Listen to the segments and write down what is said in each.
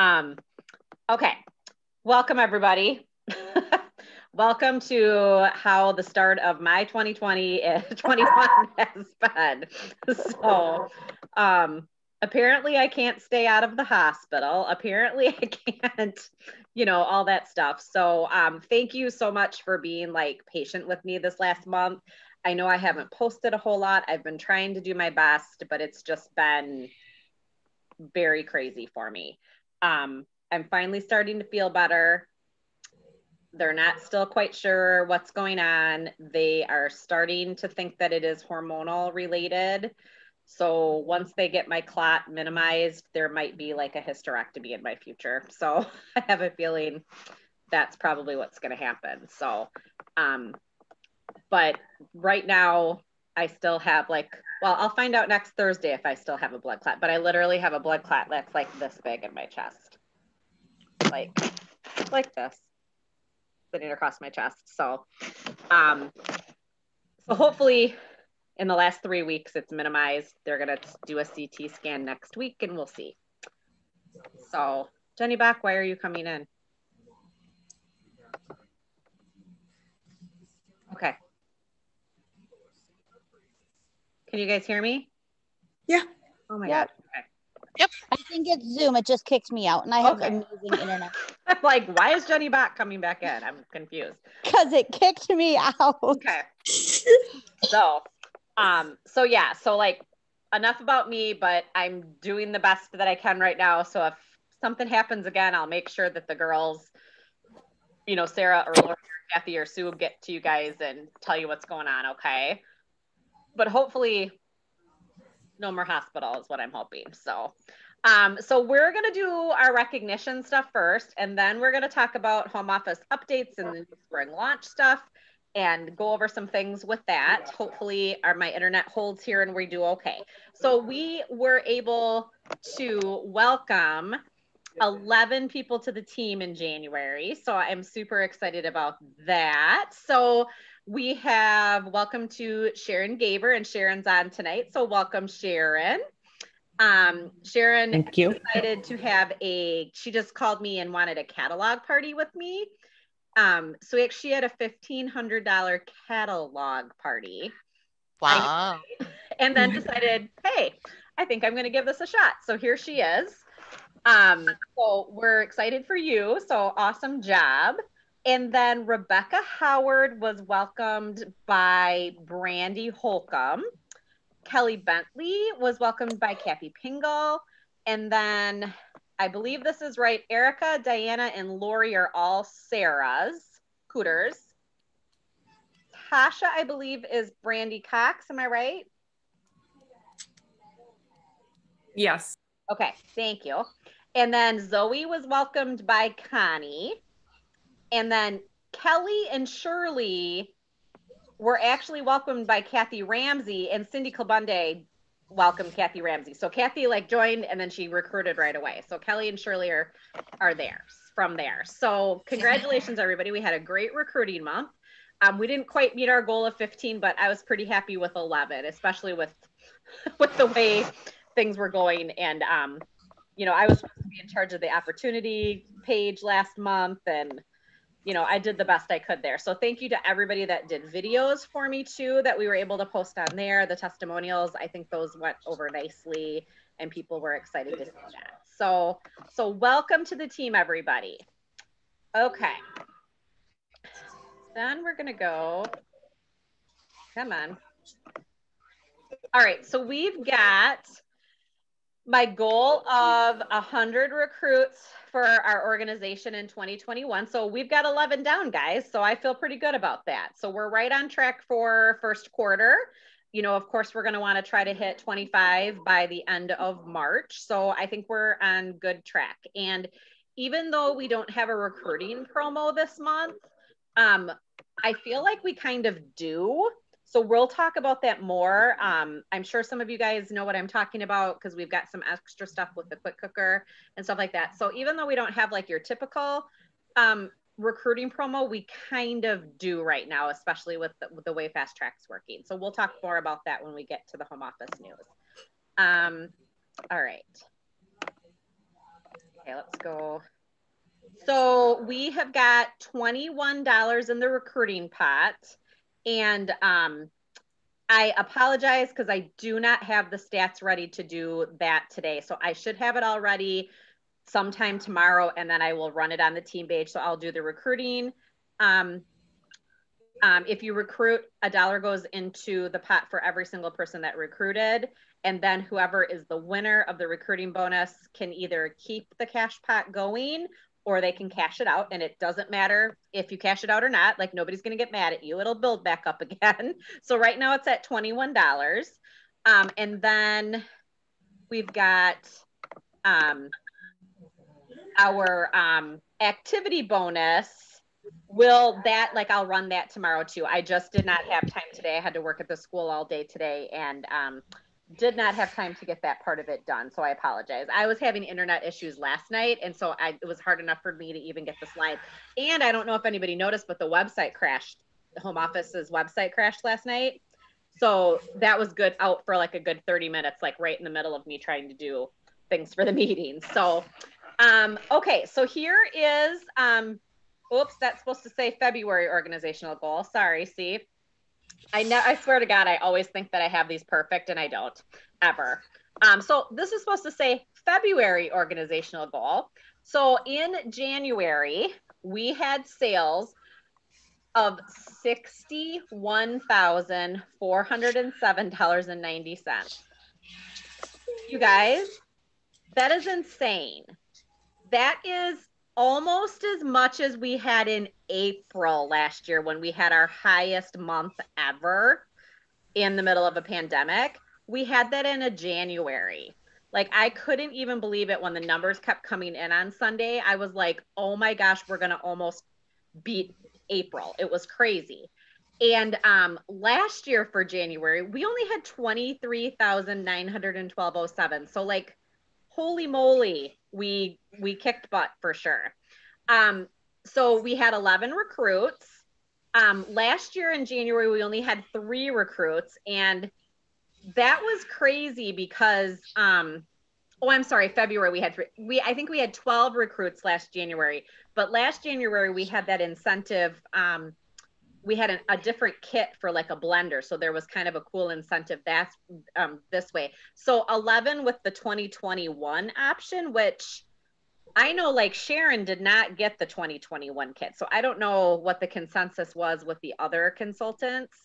Okay, welcome everybody. Welcome to how the start of my 2021 has been. So, apparently I can't stay out of the hospital. Apparently I can't, all that stuff. So, thank you so much for being like patient with me this last month. I know I haven't posted a whole lot. I've been trying to do my best, but it's just been very crazy for me. I'm finally starting to feel better. They're not still quite sure what's going on. They are starting to think that it is hormonal related. So once they get my clot minimized, there might be like a hysterectomy in my future. So I have a feeling that's probably what's going to happen. So, but right now I still have I'll find out next Thursday if I still have a blood clot, but I literally have a blood clot that's like this big in my chest. Like this. Sitting across my chest. So hopefully in the last 3 weeks it's minimized. They're gonna do a CT scan next week and we'll see. So Jenny Bach, why are you coming in? Okay. Can you guys hear me? Yeah. Oh my God. Okay. Yep. I think it's Zoom. It just kicked me out and I have amazing internet. I'm like, why is Jenny Bach coming back in? I'm confused. Because it kicked me out. Okay. So yeah, so like enough about me, but I'm doing the best that I can right now. So if something happens again, I'll make sure that the girls, Sarah or Lori or Kathy or Sue get to you guys and tell you what's going on. Okay. But hopefully no more hospital is what I'm hoping. So, so we're going to do our recognition stuff first, and then we're going to talk about home office updates and the spring launch stuff and go over some things with that. Hopefully my internet holds here and we do okay. So we were able to welcome 11 people to the team in January. So I'm super excited about that. So we have welcome to Sharon Gaber, and Sharon's on tonight. So welcome, Sharon. Sharon Thank you. Decided to have she just called me and wanted a catalog party with me. So she had a $1,500 catalog party. Wow. And then decided, hey, I think I'm going to give this a shot. So here she is. So we're excited for you. So awesome job. And then Rebecca Howard was welcomed by Brandy Holcomb. Kelly Bentley was welcomed by Kathy Pingle. And then I believe this is right. Erica, Diana, and Lori are all Sarah's Cooters. Tasha, I believe, is Brandy Cox. Am I right? Yes. Okay, thank you. And then Zoe was welcomed by Connie. And then Kelly and Shirley were actually welcomed by Kathy Ramsey, and Cindy Kilbunde welcomed Kathy Ramsey. So Kathy joined and then she recruited right away. So Kelly and Shirley are there from there. So congratulations, everybody. We had a great recruiting month. We didn't quite meet our goal of 15, but I was pretty happy with 11, especially with the way things were going. And, I was supposed to be in charge of the opportunity page last month, and I did the best I could there. So thank you to everybody that did videos for me too, that we were able to post on there. The testimonials, I think those went over nicely and people were excited to see that. So welcome to the team, everybody. Okay. Then we're going to go, come on. All right. So we've got my goal of 100 recruits for our organization in 2021. So we've got 11 down, guys. So I feel pretty good about that. So we're right on track for first quarter. Of course, we're going to want to try to hit 25 by the end of March. So I think we're on good track. And even though we don't have a recruiting promo this month, I feel like we kind of do. So we'll talk about that more. I'm sure some of you guys know what I'm talking about because we've got some extra stuff with the quick cooker and stuff like that. So even though we don't have your typical recruiting promo, we kind of do right now, especially with the way Fast Track's working. So we'll talk more about that when we get to the home office news. All right. Okay, let's go. So we have got $21 in the recruiting pot. And I apologize because I do not have the stats ready to do that today. So I should have it all ready sometime tomorrow, and then I will run it on the team page. So I'll do the recruiting. If you recruit, $1 goes into the pot for every single person that recruited. And then whoever is the winner of the recruiting bonus can either keep the cash pot going or they can cash it out. And it doesn't matter if you cash it out or not, like nobody's going to get mad at you. It'll build back up again. So right now it's at $21. And then we've got our activity bonus. I'll run that tomorrow too. I just did not have time today. I had to work at the school all day today and did not have time to get that part of it done. So I apologize. I was having internet issues last night. And so it was hard enough for me to even get the slides. And I don't know if anybody noticed, but the website crashed. The home office's website crashed last night. So that was good out for like a good 30 minutes, like right in the middle of me trying to do things for the meeting. So, okay. So here is, oops, that's supposed to say February organizational goal. Sorry, Steve. I swear to God, I always think that I have these perfect and I don't ever. So this is supposed to say February organizational goal. So in January, we had sales of $61,407.90. You guys, that is insane. That is almost as much as we had in April last year when we had our highest month ever in the middle of a pandemic. We had that in a January. Like I couldn't even believe it when the numbers kept coming in on Sunday. I was like, oh my gosh, we're going to almost beat April. It was crazy. And last year for January, we only had 23,912.07. So like, holy moly, we kicked butt for sure. So we had 11 recruits. Last year in January, we only had 3 recruits, and that was crazy because, February we had 3. I think we had 12 recruits last January, but last January we had that incentive. We had a different kit for like a blender. So there was kind of a cool incentive that's this way. So 11 with the 2021 option, which I know like Sharon did not get the 2021 kit. So I don't know what the consensus was with the other consultants.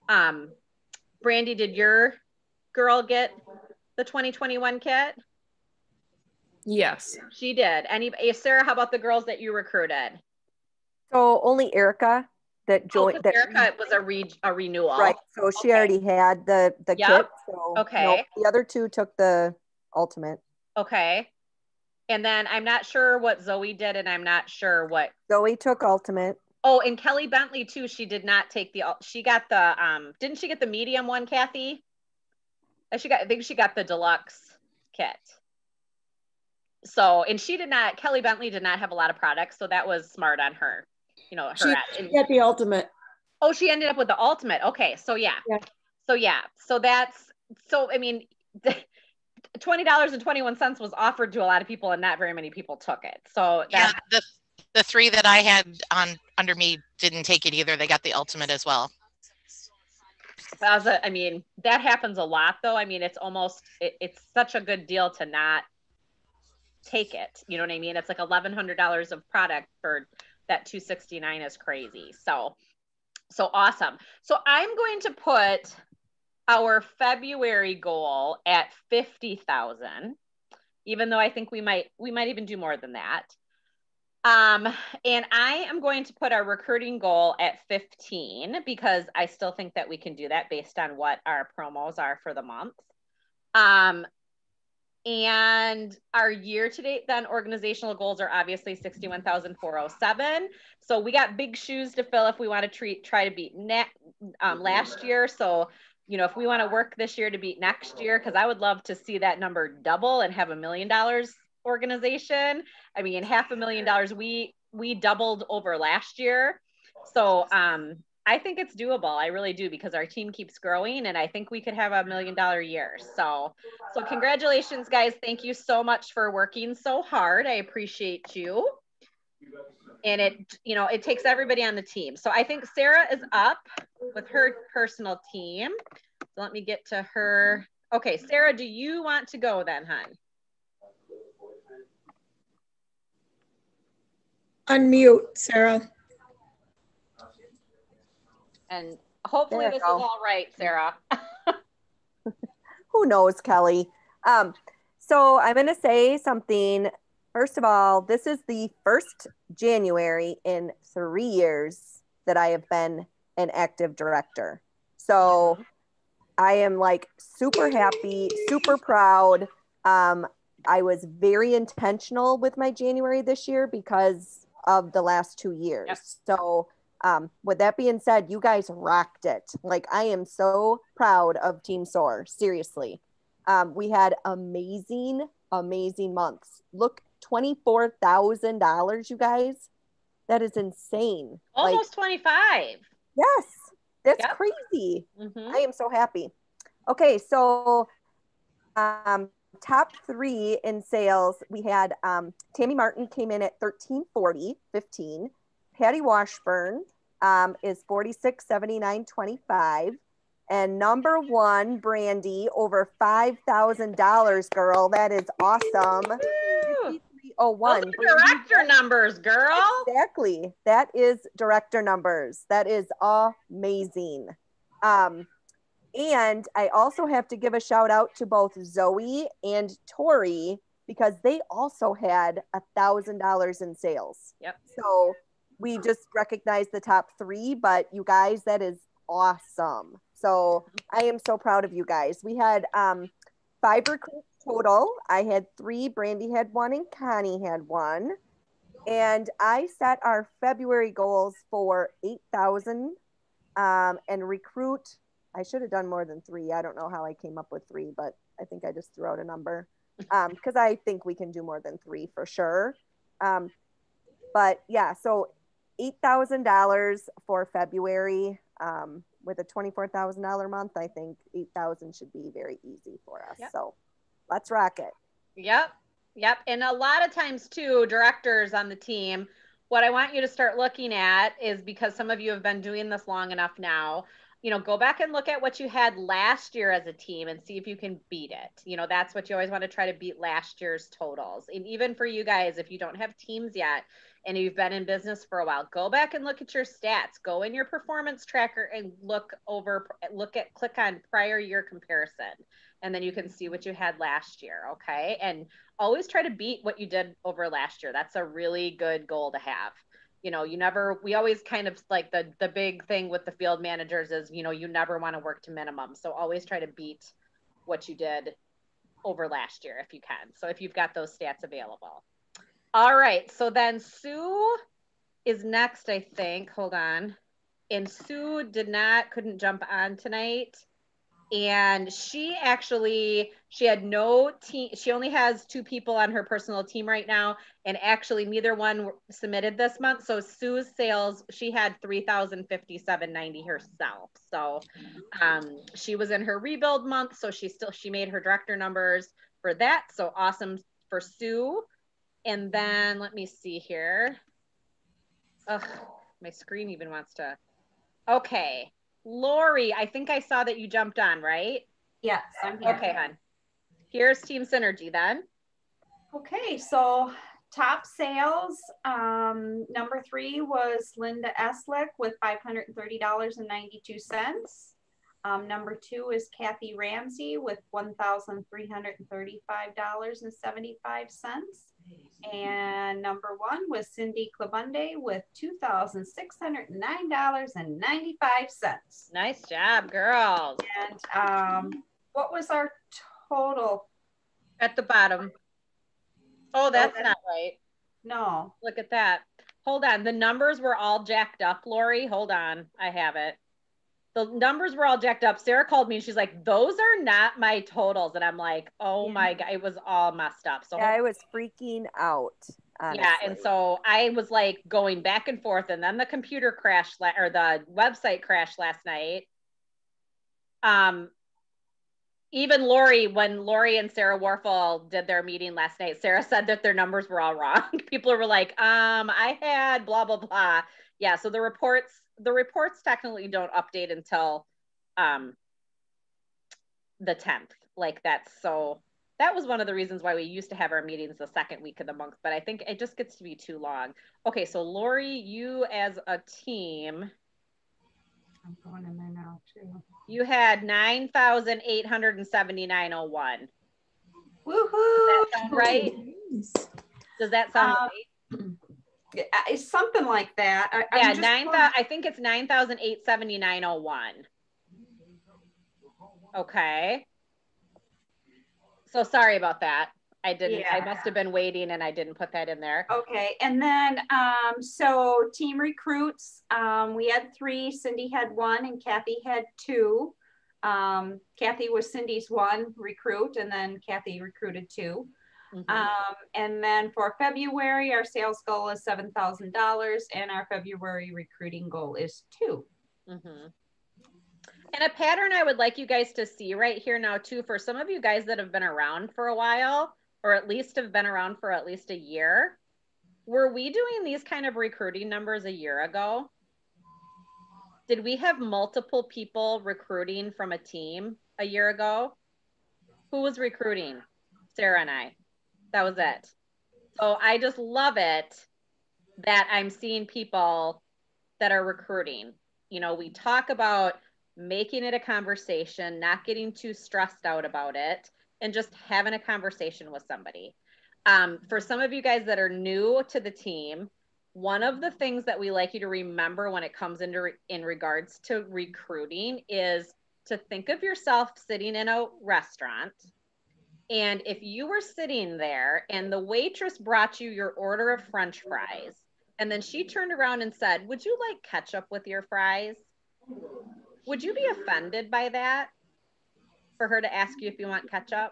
Brandy, did your girl get the 2021 kit? Yes. She did. Sarah, how about the girls that you recruited? So only Erica that joined. Erica was a renewal. Right. So she already had the Yep. kit. So Okay. no, the other 2 took the ultimate. Okay. And then I'm not sure what Zoe did, and I'm not sure what Zoe took ultimate. Oh, and Kelly Bentley too. She did not take she got the didn't she get the medium one, Kathy? I think she got the deluxe kit. So, and Kelly Bentley did not have a lot of products, so that was smart on her. You know, She got the ultimate. Oh, she ended up with the ultimate. Okay, so yeah. So I mean, $20.21 was offered to a lot of people, and not very many people took it. So yeah, the 3 that I had under me didn't take it either. They got the ultimate as well. I mean, that happens a lot though. I mean, it's such a good deal to not take it. You know what I mean? It's like $1,100 of product for that $269 is crazy. So awesome. So I'm going to put our February goal at 50,000, even though I think we might even do more than that. And I am going to put our recruiting goal at 15 because I still think that we can do that based on what our promos are for the month. And our year-to-date then organizational goals are obviously 61,407. So we got big shoes to fill if we want to try to beat last year. So, you know, if we want to work this year to beat next year, because I would love to see that number double and have $1 million organization. I mean, $500,000, we doubled over last year. So I think it's doable. I really do, because our team keeps growing and I think we could have $1 million year. So congratulations, guys. Thank you so much for working so hard. I appreciate you. And it takes everybody on the team. So I think Sarah is up with her personal team. So let me get to her. Okay, Sarah, do you want to go then, hon? Unmute, Sarah. And hopefully this is all right, Sarah. Who knows, Kelly? So I'm going to say something. First of all, this is the first January in 3 years that I have been an active director. So I am like super happy, super proud. I was very intentional with my January this year because of the last 2 years. Yep. So with that being said, you guys rocked it. Like, I am so proud of Team SOAR. Seriously. We had amazing months. Look, $24,000, you guys. That is insane. Almost 25. Yes. That's Yep. crazy. Mm-hmm. I am so happy. Okay. So, top 3 in sales, we had Tammy Martin came in at 1340.15. Patty Washburn is 4679.25. And number 1, Brandy, over $5,000, girl. That is awesome. 5301. Those are director numbers, girl. Exactly. That is director numbers. That is amazing. And I also have to give a shout out to both Zoe and Tori, because they also had $1,000 in sales. Yep. So we just recognized the top 3, but you guys, that is awesome. So I am so proud of you guys. We had 5 recruits total. I had 3, Brandy had 1, and Connie had 1. And I set our February goals for 8,000 and recruit. I should have done more than 3. I don't know how I came up with 3, but I think I just threw out a number because I think we can do more than 3 for sure. But yeah, so $8,000 for February with a $24,000 month. I think 8,000 should be very easy for us. Yep. So let's rock it. Yep. And a lot of times too, directors on the team, what I want you to start looking at is, because some of you have been doing this long enough now, go back and look at what you had last year as a team and see if you can beat it. That's what you always want to try to beat, last year's totals. And even for you guys, if you don't have teams yet and you've been in business for a while, go back and look at your stats, go in your performance tracker and click on prior year comparison. And then you can see what you had last year. Okay. And always try to beat what you did over last year. That's a really good goal to have. We always kind of like the big thing with the field managers is, you never want to work to minimum. So always try to beat what you did over last year if you can. So if you've got those stats available. All right. So then Sue is next, I think. Hold on. And Sue couldn't jump on tonight. And she had no team. She only has 2 people on her personal team right now. And actually neither one submitted this month. So Sue's sales, she had 3,057.90 herself. So she was in her rebuild month. So she made her director numbers for that. So awesome for Sue. And then let me see here. Ugh, my screen even wants to. Okay. Lori, I think I saw that you jumped on, right? Yes, I'm here. Okay, hon. Here's Team Synergy then. Okay, so top sales, number 3 was Linda Eslick with $530.92. Number 2 is Kathy Ramsey with $1,335.75. And number 1 was Cindy Clabunde with $2,609.95. Nice job, girls. And what was our total? At the bottom. Oh, that's not right. No. Look at that. Hold on. The numbers were all jacked up, Lori. Hold on. I have it. The numbers were all jacked up. Sarah called me and she's like, those are not my totals. And I'm like, oh my God, it was all messed up. So yeah, I was freaking out. honestly. Yeah, and so I was like going back and forth, and then the computer crashed or the website crashed last night. Even Lori, when Lori and Sarah Warfel did their meeting last night, Sarah said that their numbers were all wrong. People were like, I had blah, blah, blah. Yeah, so the reports technically don't update until the 10th. Like that was one of the reasons why we used to have our meetings the second week of the month, but I think it just gets to be too long. Okay, so Lori, you as a team, I'm going in there now too. you had 9,879.01. Woohoo! Does that sound right? Does that sound right? It's something like that. Yeah, I think it's 9,879.01. Okay. So sorry about that. I must have been waiting and I didn't put that in there. Okay. And then, so team recruits, we had 3, Cindy had 1 and Kathy had 2. Kathy was Cindy's 1 recruit, and then Kathy recruited 2. And then for February, our sales goal is $7,000 and our February recruiting goal is 2. And a pattern I would like you guys to see right here now too, for some of you guys that have been around for a while, or at least have been around for at least a year, were we doing these kind of recruiting numbers a year ago? Did we have multiple people recruiting from a team a year ago? Who was recruiting? Sarah and I. That was it. So I just love it that I'm seeing people that are recruiting. You know, we talk about making it a conversation, not getting too stressed out about it, and just having a conversation with somebody. For some of you guys that are new to the team, one of the things that we like you to remember when it comes in regards to recruiting is to think of yourself sitting in a restaurant. And if you were sitting there and the waitress brought you your order of French fries, and then she turned around and said, "Would you like ketchup with your fries?" Would you be offended by that? For her to ask you if you want ketchup?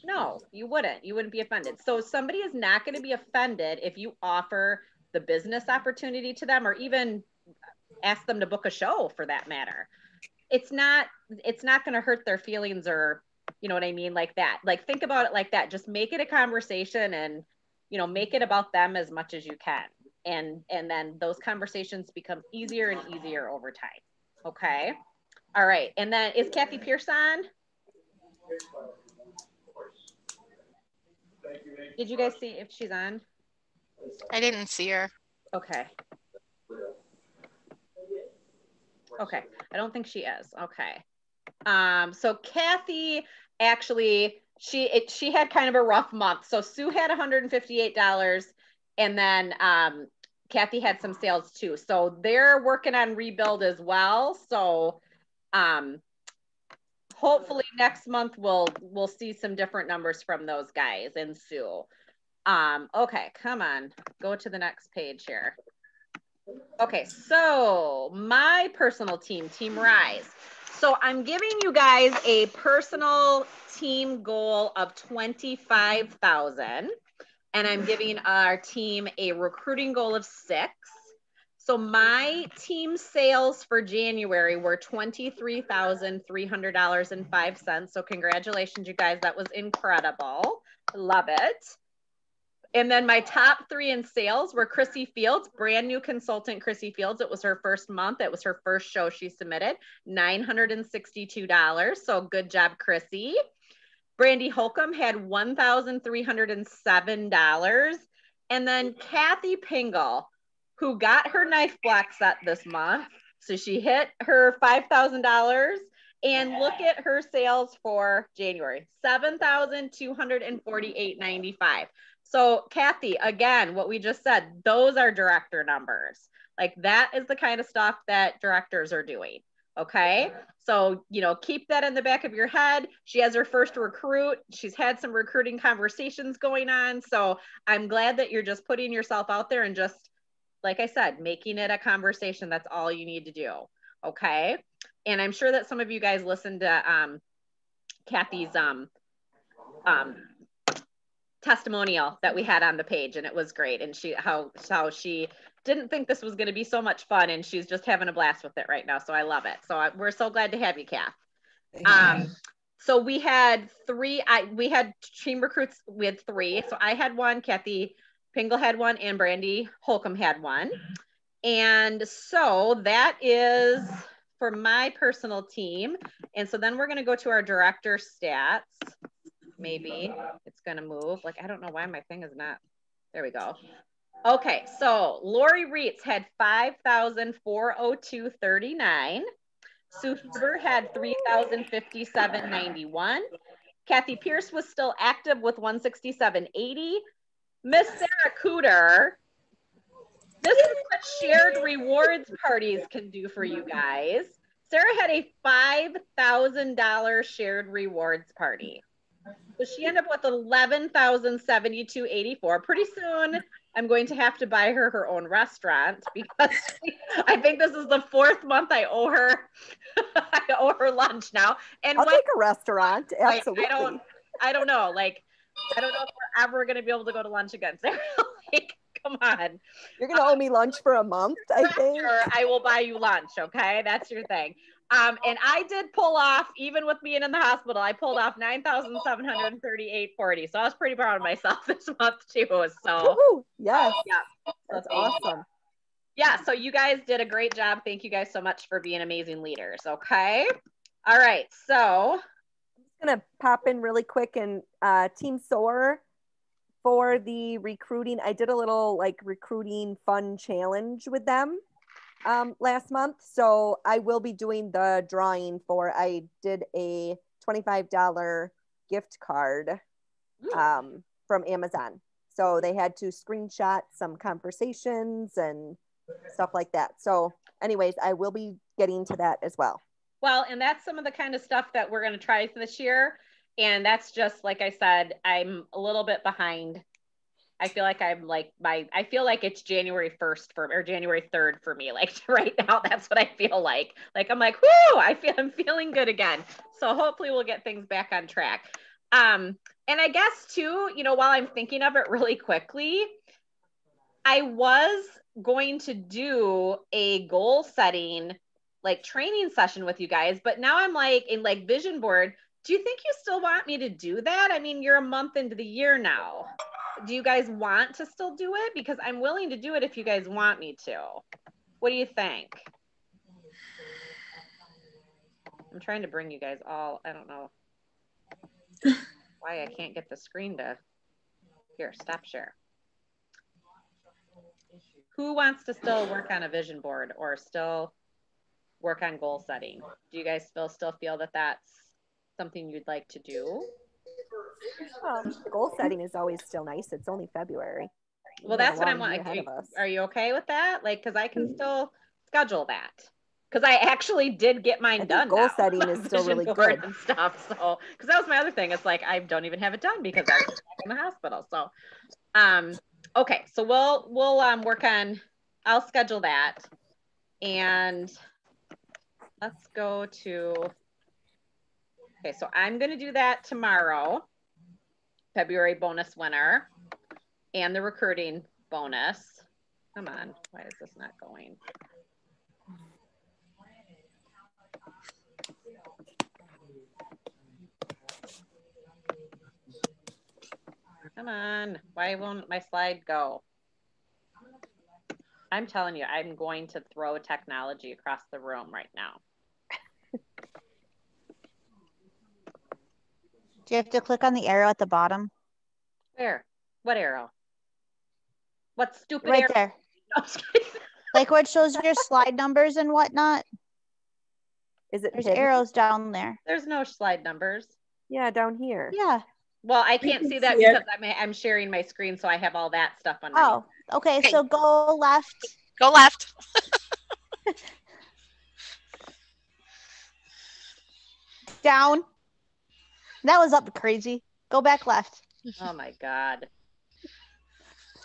No, you wouldn't. You wouldn't be offended. So somebody is not going to be offended if you offer the business opportunity to them, or even ask them to book a show for that matter. It's not going to hurt their feelings, or, you know what I mean? Like that. Like, think about it like that. Just make it a conversation and, you know, make it about them as much as you can. And then those conversations become easier and easier over time. Okay. All right. And then is Kathy Pierce on? Did you guys see if she's on? I didn't see her. Okay. Okay. I don't think she is. Okay. So Kathy, actually, she had kind of a rough month. So Sue had $158, and then Kathy had some sales too. So they're working on rebuild as well. So hopefully next month we'll see some different numbers from those guys and Sue. Okay, come on, go to the next page here. Okay, so my personal team, Team Rise. So I'm giving you guys a personal team goal of 25,000, and I'm giving our team a recruiting goal of 6. So my team sales for January were $23,300.05. So congratulations, you guys. That was incredible. Love it. And then my top 3 in sales were Chrissy Fields, brand new consultant Chrissy Fields. It was her first month. It was her first show she submitted, $962. So good job, Chrissy. Brandy Holcomb had $1,307. And then Kathy Pingle, who got her knife block set this month. So she hit her $5,000. And look at her sales for January, $7,248.95. So Kathy, again, what we just said, those are director numbers. Like, that is the kind of stuff that directors are doing. Okay. So, you know, keep that in the back of your head. She has her first recruit. She's had some recruiting conversations going on. So I'm glad that you're just putting yourself out there and just, like I said, making it a conversation. That's all you need to do. Okay. And I'm sure that some of you guys listened to Kathy's testimonial that we had on the page, and it was great. And how she didn't think this was going to be so much fun, and she's just having a blast with it right now. So I love it. So we're so glad to have you, Kath. So we had we had team recruits. We had 3. So I had 1, Kathy Pingle had 1, and Brandy Holcomb had 1. And so that is for my personal team. And so then we're going to go to our director stats. Maybe it's going to move. Like, I don't know why my thing is not. There we go. Okay. So Lori Reitz had 5,402.39. Sue Huber had 3,057.91. Kathy Pierce was still active with 167.80. Miss Sarah Cooter, this is what shared rewards parties can do for you guys. Sarah had a $5,000 shared rewards party. So she ended up with 11,072.84. Pretty soon, I'm going to have to buy her own restaurant because I think this is the 4th month I owe her. I owe her lunch now. And I'll take a restaurant. Absolutely. I don't know. Like, I don't know if we're ever going to be able to go to lunch again. Sarah, like, come on. You're going to owe me lunch for a month, I think. Sure, I will buy you lunch. Okay. That's your thing. And I did pull off, even with being in the hospital, I pulled off 9,738.40. So I was pretty proud of myself this month too. So yes. Yeah. That's awesome. Yeah. So you guys did a great job. Thank you guys so much for being amazing leaders. Okay. All right. So I'm just going to pop in really quick and Team SOAR for the recruiting. I did a little like recruiting fun challenge with them last month. So I will be doing the drawing I did a $25 gift card from Amazon. So they had to screenshot some conversations and stuff like that. So anyways, I will be getting to that as well. Well, and that's some of the kind of stuff that we're going to try this year. And that's just, like I said, I'm a little bit behind. I feel like I feel like it's January 1st or January 3rd for me. Like right now, that's what I feel like. Like, I'm like, whoo, I'm feeling good again. So hopefully we'll get things back on track. And I guess too, while I'm thinking of it really quickly, I was going to do a goal setting, like training session with you guys, but now I'm like in like vision board. Do you think you still want me to do that? I mean, you're a month into the year now. Do you guys want to still do it? Because I'm willing to do it if you guys want me to. What do you think? I'm trying to bring you guys all. I don't know why I can't get the screen to. Here, stop share. Who wants to still work on a vision board or still work on goal setting? Do you guys still feel that that's something you'd like to do? Goal setting is always still nice. It's only February. Well, that's what I'm like. Are you okay with that? Like, because I can still schedule that. Because I actually did get mine done. Goal setting is still really good and stuff. So, because that was my other thing. It's like I don't even have it done because I was in the hospital. So, okay. So we'll work on. I'll schedule that, and let's go to. Okay, so I'm going to do that tomorrow. February bonus winner and the recruiting bonus. Come on, why is this not going? Come on, why won't my slide go? I'm telling you, I'm going to throw technology across the room right now. Do you have to click on the arrow at the bottom? Where? What arrow? What stupid right arrow? There. Like what shows your slide numbers and whatnot? Is it? There's arrows down there. There's no slide numbers. Yeah, down here. Yeah. Well, I can't see that because I'm sharing my screen, so I have all that stuff underneath. Oh, okay. So go left. Go left. Down. That was up crazy. Go back left. Oh my God.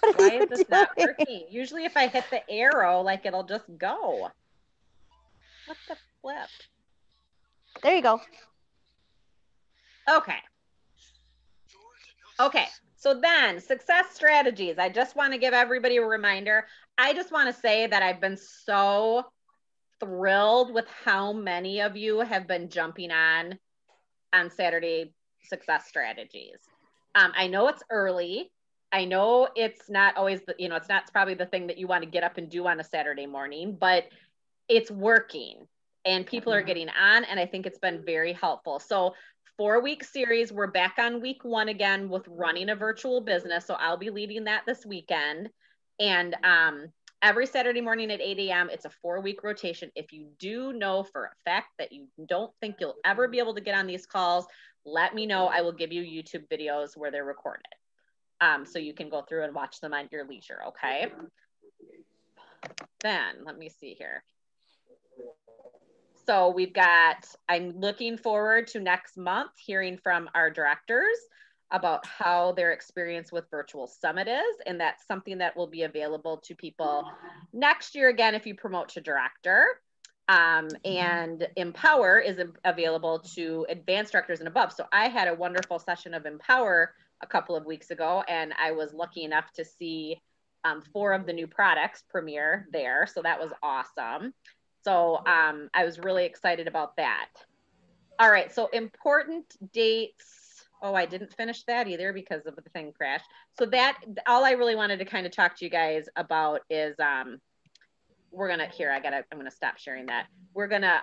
What Why is this not working? Usually if I hit the arrow, like it'll just go. What the flip? There you go. Okay. Okay. So then success strategies. I just want to give everybody a reminder. I just want to say that I've been so thrilled with how many of you have been jumping on Saturday success strategies. I know it's early. I know it's not always the, it's not probably the thing that you want to get up and do on a Saturday morning, but it's working and people are getting on, and I think it's been very helpful. So 4-week series, we're back on week 1 again with running a virtual business. So I'll be leading that this weekend. And every Saturday morning at 8 a.m., it's a 4-week rotation. If you do know for a fact that you don't think you'll ever be able to get on these calls, let me know. I will give you YouTube videos where they're recorded. So you can go through and watch them at your leisure, okay? Then, let me see here. So I'm looking forward to next month hearing from our directors about how their experience with Virtual Summit is, and that's something that will be available to people next year again if you promote to director. And Empower is available to advanced directors and above. So I had a wonderful session of Empower a couple of weeks ago, and I was lucky enough to see 4 of the new products premiere there. So that was awesome. So I was really excited about that. All right, so important dates. Oh, I didn't finish that either because of the thing crashed. So that, all I really wanted to kind of talk to you guys about is, I'm gonna stop sharing that. We're gonna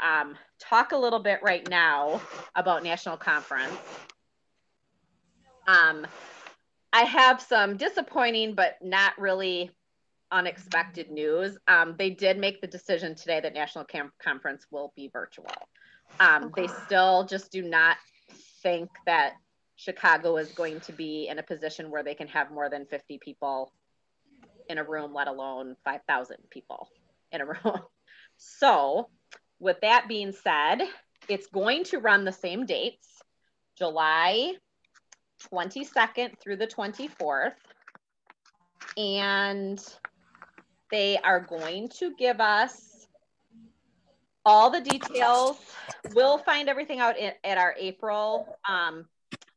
talk a little bit right now about National Conference. I have some disappointing, but not really unexpected news. They did make the decision today that National Conference will be virtual. They still just do not think that Chicago is going to be in a position where they can have more than 50 people in a room, let alone 5,000 people in a room. So with that being said, it's going to run the same dates, July 22nd through the 24th. And they are going to give us all the details. We'll find everything out at our April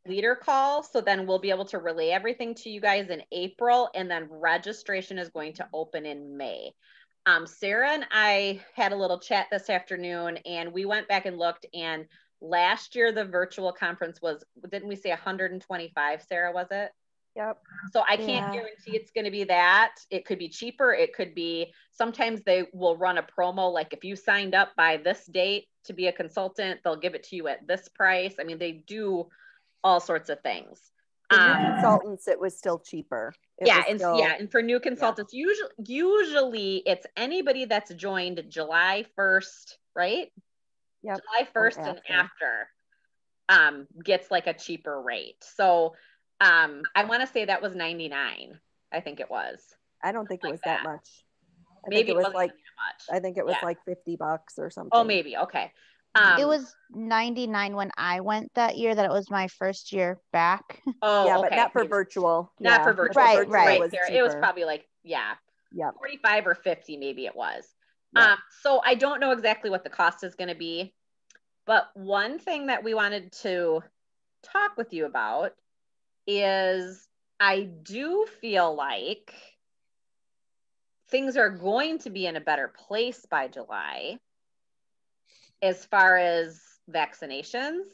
leader call. So then we'll be able to relay everything to you guys in April, and then registration is going to open in May. Sarah and I had a little chat this afternoon, and we went back and looked, and last year the virtual conference was, didn't we say 125, Sarah, was it? Yep. So I can't guarantee it's going to be that. It could be cheaper. It could be, sometimes they will run a promo. Like if you signed up by this date to be a consultant, they'll give it to you at this price. I mean, they do all sorts of things. For new consultants, it was still cheaper. And for new consultants, usually it's anybody that's joined July 1st, right? Yep. July 1st and after gets like a cheaper rate. So I want to say that was 99. I think it was. I don't think it was that much. Maybe it was like, I think it was like $50 or something. Oh, maybe. Okay. It was 99 when I went that year. That it was my first year back. Oh, yeah, okay. But not for virtual. Not for virtual. Right. It was probably like, 45 or 50, maybe it was. Yeah. So I don't know exactly what the cost is going to be, but one thing that we wanted to talk with you about is I do feel like things are going to be in a better place by July as far as vaccinations.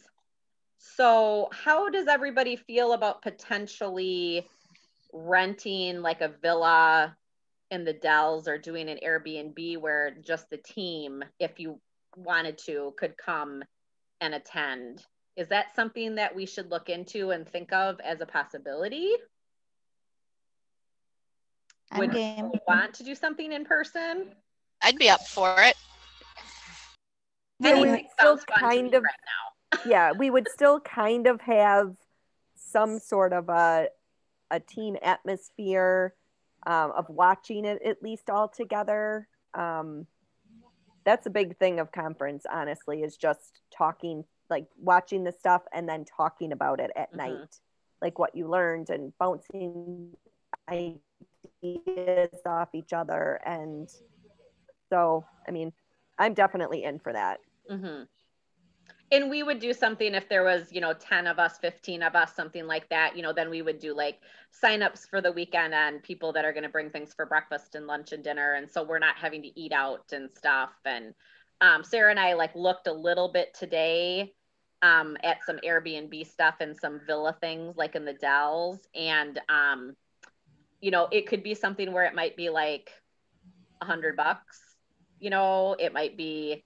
So how does everybody feel about potentially renting like a villa in the Dells or doing an Airbnb where just the team, if you wanted to, could come and attend? Is that something that we should look into and think of as a possibility? Would you want to do something in person? I'd be up for it. Anything sounds fun to me right now. Yeah, we would still kind of have some sort of a team atmosphere of watching it at least all together. That's a big thing of conference, honestly, is just talking, like watching the stuff and then talking about it at night, like what you learned and bouncing ideas off each other. And so, I mean, I'm definitely in for that. And we would do something if there was, 10 of us, 15 of us, something like that, then we would do like signups for the weekend and people that are going to bring things for breakfast and lunch and dinner. And so we're not having to eat out and stuff. And Sarah and I like looked a little bit today at some Airbnb stuff and some villa things like in the Dells. And, it could be something where it might be like $100, it might be,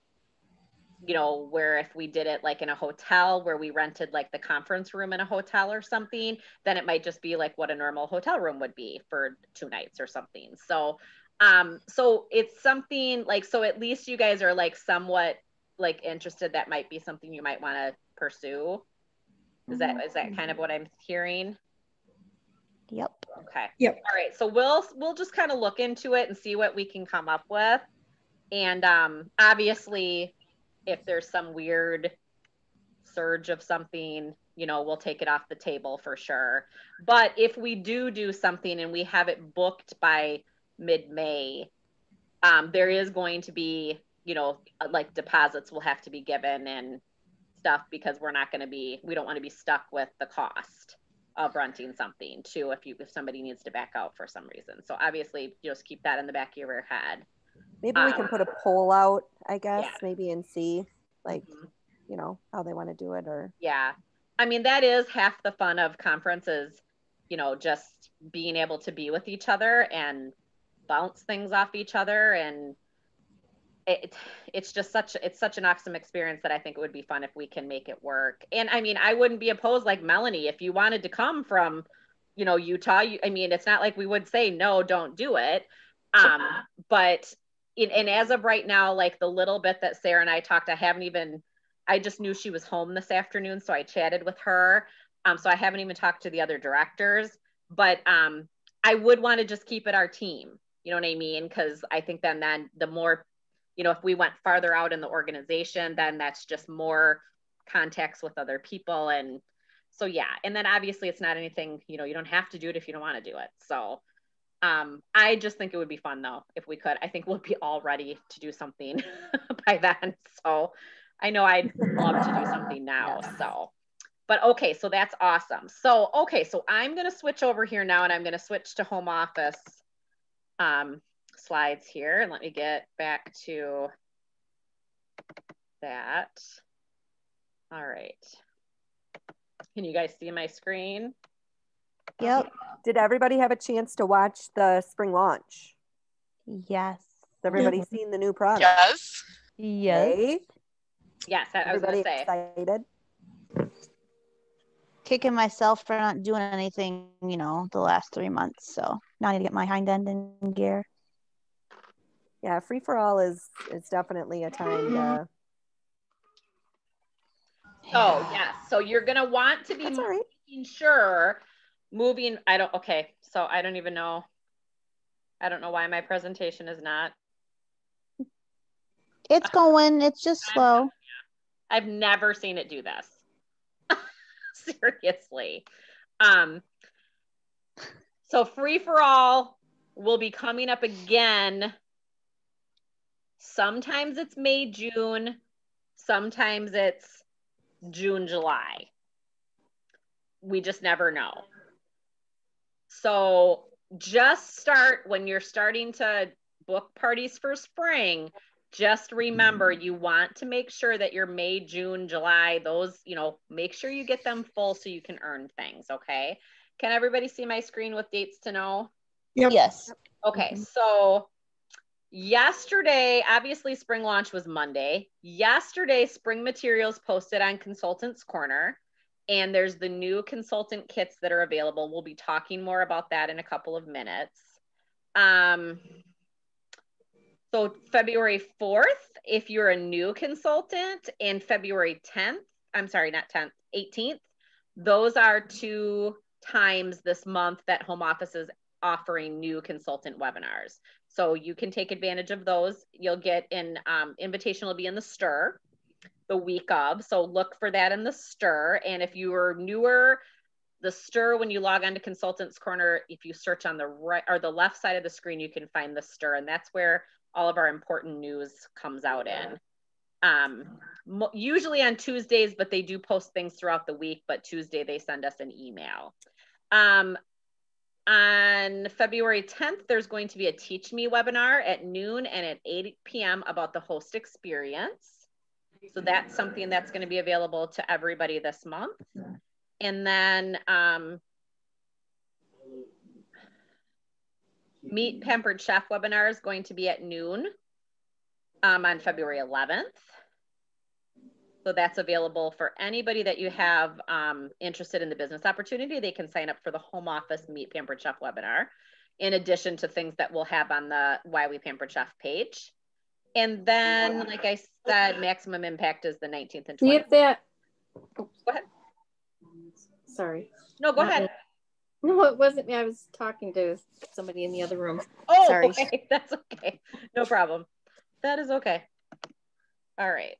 where if we did it like in a hotel where we rented like the conference room in a hotel or something, then it might just be like what a normal hotel room would be for 2 nights or something. So, so it's something like, so at least you guys are like somewhat like interested. That might be something you might want to pursue. Is that kind of what I'm hearing? Yep. Okay. Yep. All right. So we'll just kind of look into it and see what we can come up with. And obviously, if there's some weird surge of something, we'll take it off the table for sure. But if we do something and we have it booked by mid-May, there is going to be, like deposits will have to be given and stuff because we don't want to be stuck with the cost of renting something too if somebody needs to back out for some reason. So obviously just keep that in the back of your head. Maybe we can put a poll out, I guess, Yeah. maybe and see like, how they want to do it or. Yeah. I mean, that is half the fun of conferences, just being able to be with each other and bounce things off each other. And it's such an awesome experience that I think it would be fun if we can make it work. And I mean, I wouldn't be opposed, like Melanie, if you wanted to come from, Utah, I mean, it's not like we would say, no, don't do it. But and as of right now, like the little bit that Sarah and I talked, I just knew she was home this afternoon. So I chatted with her. So I haven't even talked to the other directors, but I would want to just keep it our team. You know what I mean? Because I think then the more, if we went farther out in the organization, then that's just more contacts with other people. And so, yeah. And then obviously it's not anything, you don't have to do it if you don't want to do it. So I just think it would be fun though, if we could. I think we'll be all ready to do something by then. So I know I'd love to do something now. Yes. So, but okay, so that's awesome. So, okay, so I'm going to switch over here now and I'm going to switch to home office slides here. And let me get back to that. All right. Can you guys see my screen? Yep. Did everybody have a chance to watch the spring launch? Yes. Has everybody seen the new product? Yes. Yes. Okay. Yes, I was going Everybody to say. excited? Kicking myself for not doing anything, the last 3 months. So now I need to get my hind end in gear. Yeah, free for all is definitely a time to. Oh, yes. So you're going to want to be That's all right. making sure okay. So I don't even know. I don't know why my presentation is not. It's going. It's just slow. I've never seen it do this. Seriously. So free for all will be coming up again. Sometimes it's May, June. Sometimes it's June, July. We just never know. So just start when you're starting to book parties for spring. Just remember, you want to make sure that your May, June, July, those, make sure you get them full so you can earn things. Okay. Can everybody see my screen with dates to know? Yep. Yes. Okay. So yesterday, obviously spring launch was Monday. Yesterday, spring materials posted on Consultants Corner. And there's the new consultant kits that are available. We'll be talking more about that in a couple of minutes. So February 4th, if you're a new consultant, and February 10th, I'm sorry, not 10th, 18th, those are 2 times this month that home office is offering new consultant webinars. So you can take advantage of those. You'll get an invitation will be in the STIR the week of. So look for that in the STIR. And if you are newer, the STIR, when you log on to Consultants Corner, if you search on the right or the left side of the screen, you can find the STIR. And that's where all of our important news comes out in. usually on Tuesdays, but they do post things throughout the week, but Tuesday they send us an email. On February 10th, there's going to be a Teach Me webinar at noon and at 8 p.m. about the host experience. So that's something that's going to be available to everybody this month. And then Meet Pampered Chef webinar is going to be at noon on February 11th. So that's available for anybody that you have interested in the business opportunity. They can sign up for the home office Meet Pampered Chef webinar, in addition to things that we'll have on the Why We Pampered Chef page. And then, like I said, Maximum Impact is the 19th and 20th. See if that. Go ahead. Sorry. No, go ahead. No, it wasn't me. I was talking to somebody in the other room. Oh, sorry. Okay. That's okay. No problem. That is okay. All right.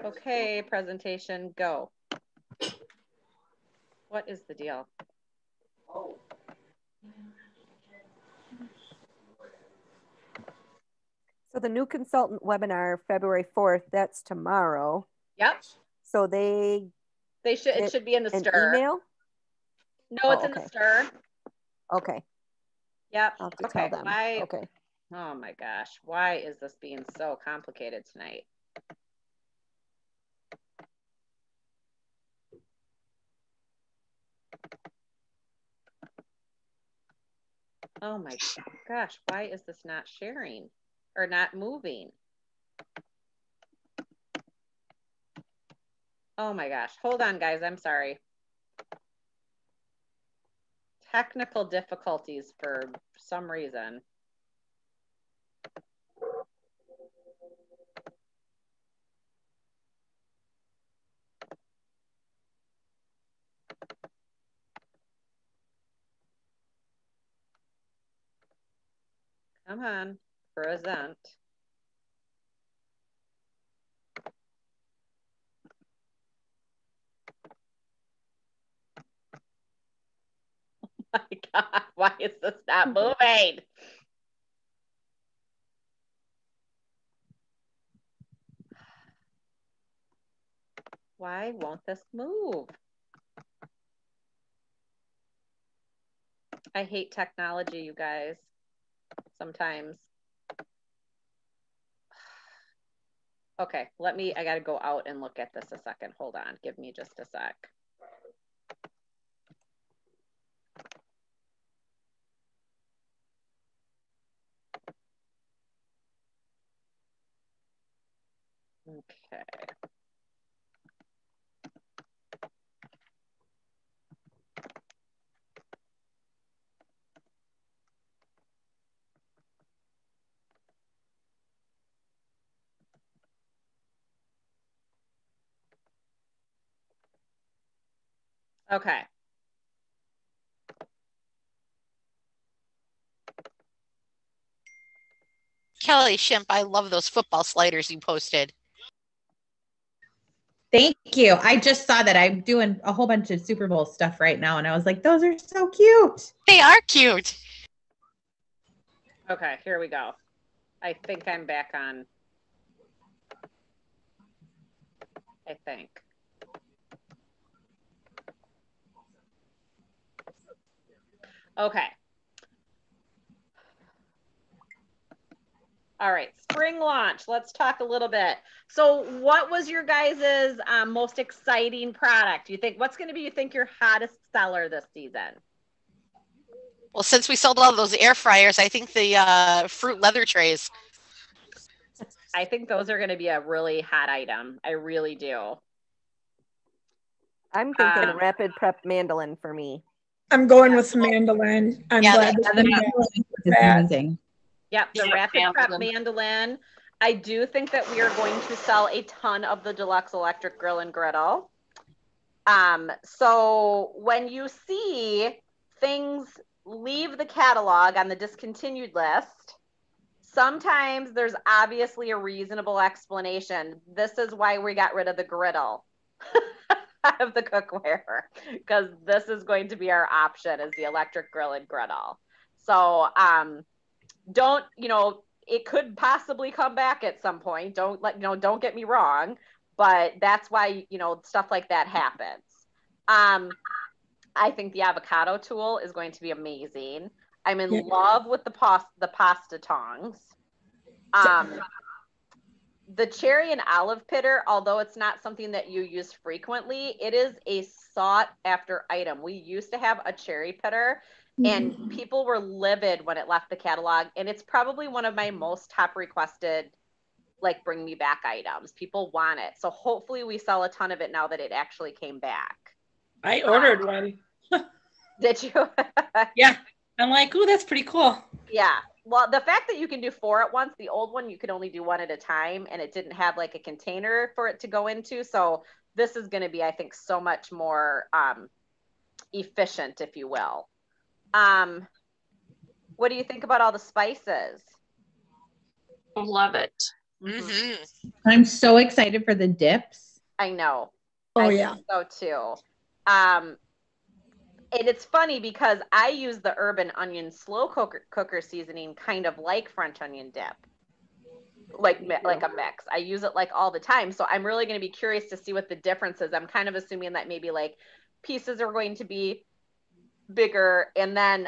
Okay, presentation, go. What is the deal? So the new consultant webinar, February 4th, that's tomorrow. Yep. So it should be in the an stir. email? No, it's in the stir. Okay. Yep. I'll have to Okay. tell them. Why? Okay. Oh my gosh. Why is this being so complicated tonight? Oh my gosh. Why is this not sharing or not moving? Oh my gosh. Hold on, guys. I'm sorry. Technical difficulties for some reason. Come on, present. My God, why is this not moving? Why won't this move? I hate technology, you guys, sometimes. Okay, I gotta go out and look at this a second. Hold on, give me just a sec. Okay. Okay. Kelly Shimp, I love those football sliders you posted. Thank you. I just saw that. I'm doing a whole bunch of Super Bowl stuff right now, and I was like, those are so cute. They are cute. Okay, here we go. I think I'm back on. I think. Okay. All right, spring launch. Let's talk a little bit. So what was your guys' most exciting product? You think you think your hottest seller this season? Well, since we sold all of those air fryers, I think the fruit leather trays. I think those are going to be a really hot item. I really do. I'm thinking rapid prep mandolin for me. I'm going with mandolin. I'm glad it's amazing. Yep, the rapid prep mandolin. I do think that we are going to sell a ton of the deluxe electric grill and griddle. So when you see things leave the catalog on the discontinued list, sometimes there's obviously a reasonable explanation. This is why we got rid of the griddle out of the cookware, because this is going to be our option, is the electric grill and griddle. So don't, it could possibly come back at some point. Don't get me wrong, but that's why, stuff like that happens. I think the avocado tool is going to be amazing. I'm in love with the pasta tongs. The cherry and olive pitter, although it's not something that you use frequently, it is a sought after item. We used to have a cherry pitter and people were livid when it left the catalog. And it's probably one of my most top requested, like, bring me back items. People want it. So hopefully we sell a ton of it now that it actually came back. I ordered one. Did you? Yeah. I'm like, ooh, that's pretty cool. Yeah. Well, the fact that you can do 4 at once, the old one, you could only do 1 at a time, and it didn't have like a container for it to go into. So this is going to be, I think, so much more efficient, if you will. What do you think about all the spices? Love it. Mm-hmm. I'm so excited for the dips. I know. Oh, I yeah. think so too. And it's funny because I use the Urban Onion slow cooker seasoning kind of like French onion dip, like a mix. I use it like all the time. So I'm really going to be curious to see what the difference is. I'm kind of assuming that maybe like pieces are going to be bigger. And then,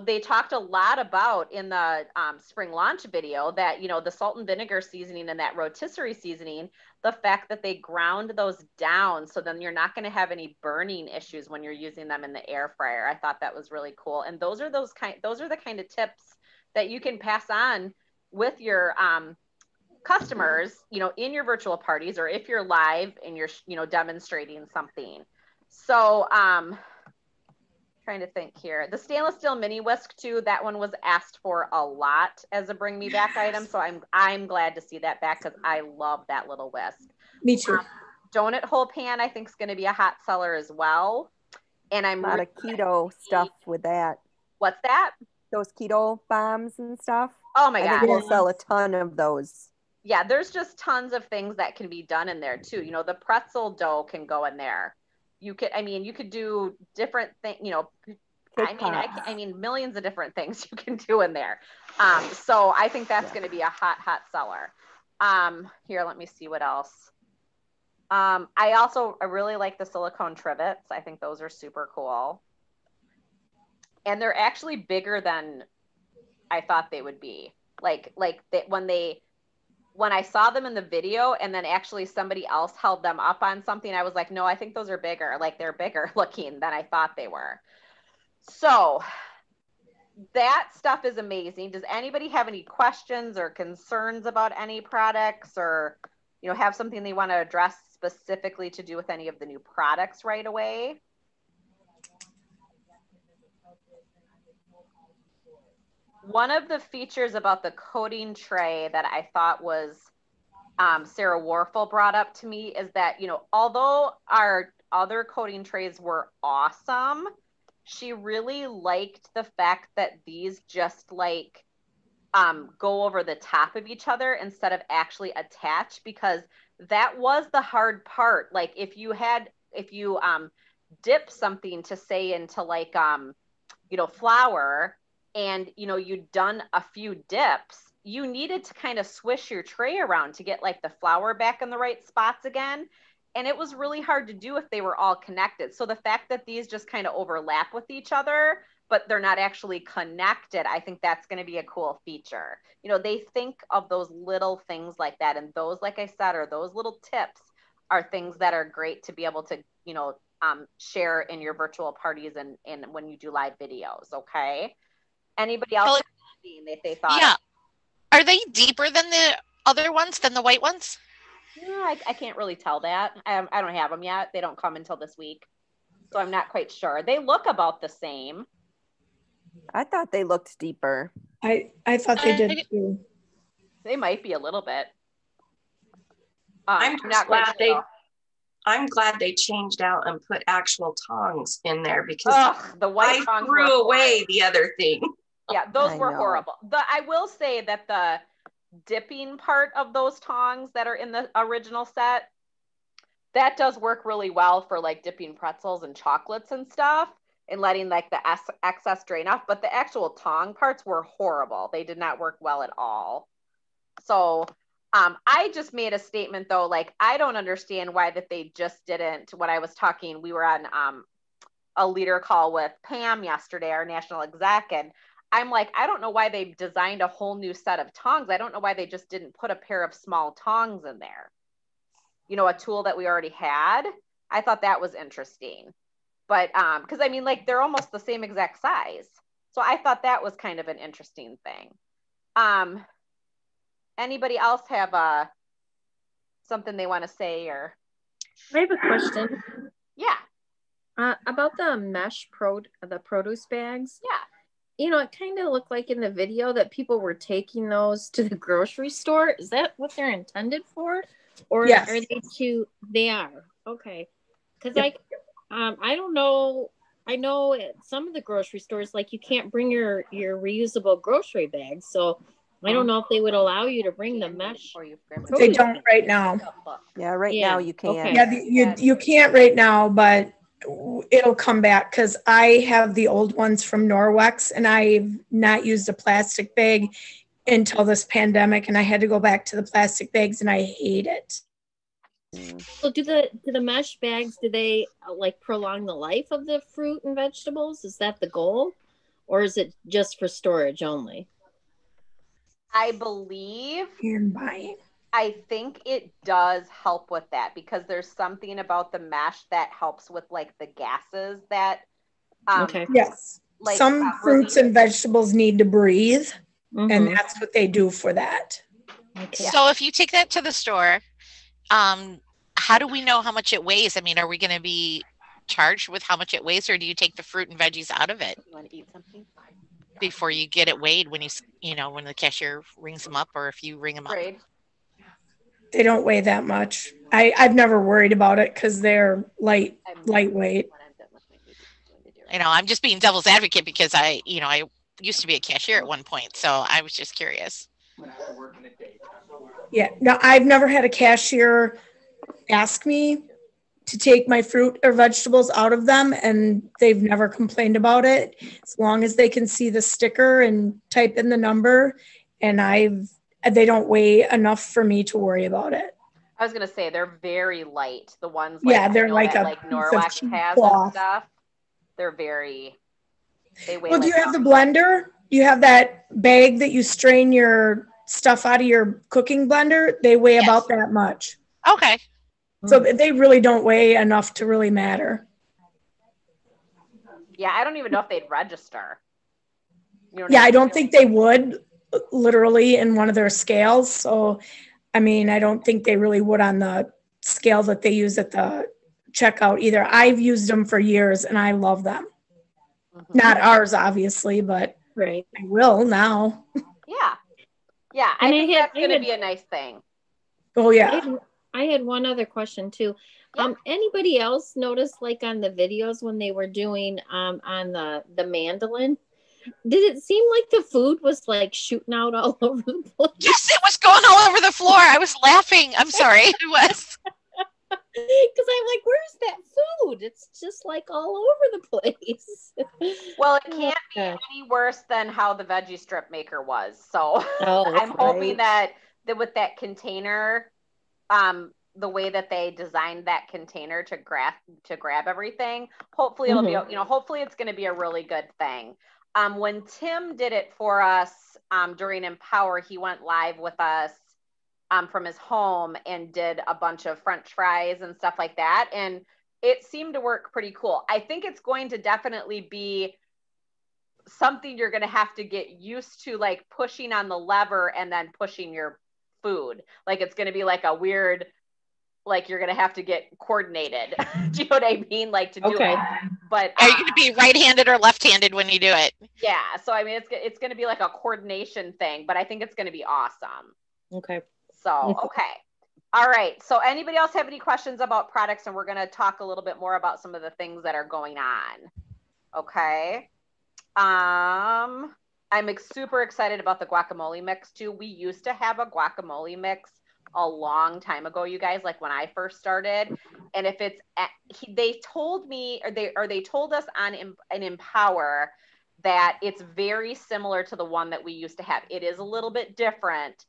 they talked a lot about in the spring launch video that, the salt and vinegar seasoning and that rotisserie seasoning, the fact that they ground those down. So then you're not going to have any burning issues when you're using them in the air fryer. I thought that was really cool. And those are the kind of tips that you can pass on with your customers, in your virtual parties, or if you're live and you're, demonstrating something. So, trying to think here. The stainless steel mini whisk too, that one was asked for a lot as a bring me back item. So I'm glad to see that back because I love that little whisk. Me too. Donut hole pan, I think, is going to be a hot seller as well. And I'm a lot of keto stuff with that. What's that? Those keto bombs and stuff. Oh my God. I think we'll sell a ton of those. Yeah, there's just tons of things that can be done in there too. The pretzel dough can go in there. You could do different things, I mean, millions of different things you can do in there. So I think that's going to be a hot seller. Here, let me see what else. I really like the silicone trivets. I think those are super cool. And they're actually bigger than I thought they would be. When I saw them in the video and then actually somebody else held them up on something, I was like, no, I think those are bigger. Like, they're bigger looking than I thought they were. So that stuff is amazing. Does anybody have any questions or concerns about any products, or, have something they want to address specifically to do with any of the new products right away? One of the features about the coating tray that I thought was Sarah Warfel brought up to me is that, although our other coating trays were awesome, she really liked the fact that these just go over the top of each other instead of actually attach, because that was the hard part. Like, if you dip something to say into flour, and you'd done a few dips, you needed to kind of swish your tray around to get the flour back in the right spots again. And it was really hard to do if they were all connected. So the fact that these just kind of overlap with each other, but they're not actually connected, I think that's going to be a cool feature. They think of those little things like that. And those, like I said, are those little tips are things that are great to be able to, share in your virtual parties and when you do live videos. Okay. Anybody else that they thought? Yeah. Are they deeper than the other ones, than the white ones? Yeah, I can't really tell that. I don't have them yet. They don't come until this week. So I'm not quite sure. They look about the same. I thought they looked deeper. I thought they did too. They might be a little bit. I'm glad they changed out and put actual tongs in there, because the white tongs threw away the other thing. Yeah, those were horrible. I will say that the dipping part of those tongs that are in the original set, that does work really well for dipping pretzels and chocolates and stuff. and letting like the excess drain off, but the actual tong parts were horrible. They did not work well at all. So I just made a statement though, like, I don't understand why that they just didn't, when I was talking, we were on a leader call with Pam yesterday, our national exec, and I'm like, I don't know why they designed a whole new set of tongs. I don't know why they just didn't put a pair of small tongs in there. You know, a tool that we already had. I thought that was interesting. But because I mean, like, they're almost the same exact size. So I thought that was kind of an interesting thing. Anybody else have something they want to say or? I have a question. Yeah. About the the produce bags. Yeah. You know, it kind of looked like in the video that people were taking those to the grocery store. Is that what they're intended for? Or Yes. are they they are. Okay. Because Yep. I don't know. I know at some of the grocery stores, like, you can't bring your reusable grocery bags. So I don't know if they would allow you to bring the mesh. They don't right now. Yeah, right now you can't. Okay. Yeah, you can't right now, but it'll come back because I have the old ones from Norwex and I've not used a plastic bag until this pandemic, and I had to go back to the plastic bags and I hate it. So do the mesh bags, do they like prolong the life of the fruit and vegetables? Is that the goal? Or is it just for storage only? I believe And buying. I think it does help with that because there's something about the mesh that helps with like the gases that Okay. Yes. like Some fruits and vegetables need to breathe, and Mhm. that's what they do for that. Okay. So if you take that to the store, how do we know how much it weighs? I mean, are we going to be charged with how much it weighs, or do you take the fruit and veggies out of it You want to eat something? before you get it weighed when when the cashier rings them up, or if you ring them up? Great. They don't weigh that much. I've never worried about it because they're lightweight. I'm just being devil's advocate because I used to be a cashier at one point, so I was just curious. Yeah, no, I've never had a cashier ask me to take my fruit or vegetables out of them, and they've never complained about it as long as they can see the sticker and type in the number, and they don't weigh enough for me to worry about it. I was gonna say they're very light. The ones They're like a like piece of Norwex cheap has cloth. and stuff. They weigh. Well, do you have the blender? You have that bag that you strain your stuff out of your cooking blender? They weigh about that much. Okay. So they really don't weigh enough to really matter. Yeah, I don't even know if they'd register. You know what Yeah, I mean? don't think they would literally in one of their scales. So, I mean, I don't think they really would on the scale that they use at the checkout either. I've used them for years and I love them. Mm-hmm. Not ours, obviously, but right. I will now. Yeah. Yeah, I think that's going to be a nice thing. Oh, yeah. I had one other question too. Yeah. Anybody else notice, like, on the videos when they were doing on the mandolin, did it seem like the food was like shooting out all over the place? Yes, it was going all over the floor. I was laughing. I'm sorry. It was. Because I'm like, where's that food? It's just like all over the place. Well, it can't be any worse than how the veggie strip maker was. So I'm hoping that with that container, the way that they designed that container to grab everything, hopefully it'll be, hopefully it's going to be a really good thing. When Tim did it for us during Empower, he went live with us from his home and did a bunch of French fries and stuff like that. And it seemed to work pretty cool. I think it's going to definitely be something you're going to have to get used to, like pushing on the lever and then pushing your food. Like it's going to be like a weird, like you're going to have to get coordinated. Do you know what I mean? Like to do it. But are you going to be right-handed or left-handed when you do it? Yeah. So, I mean, it's going to be like a coordination thing, but I think it's going to be awesome. Okay. So, okay. All right. So anybody else have any questions about products? And we're going to talk a little bit more about some of the things that are going on. Okay. I'm super excited about the guacamole mix too. We used to have a guacamole mix a long time ago, you guys, like when I first started. And if it's, they told me, or they told us on an Empower that it's very similar to the one that we used to have. It is a little bit different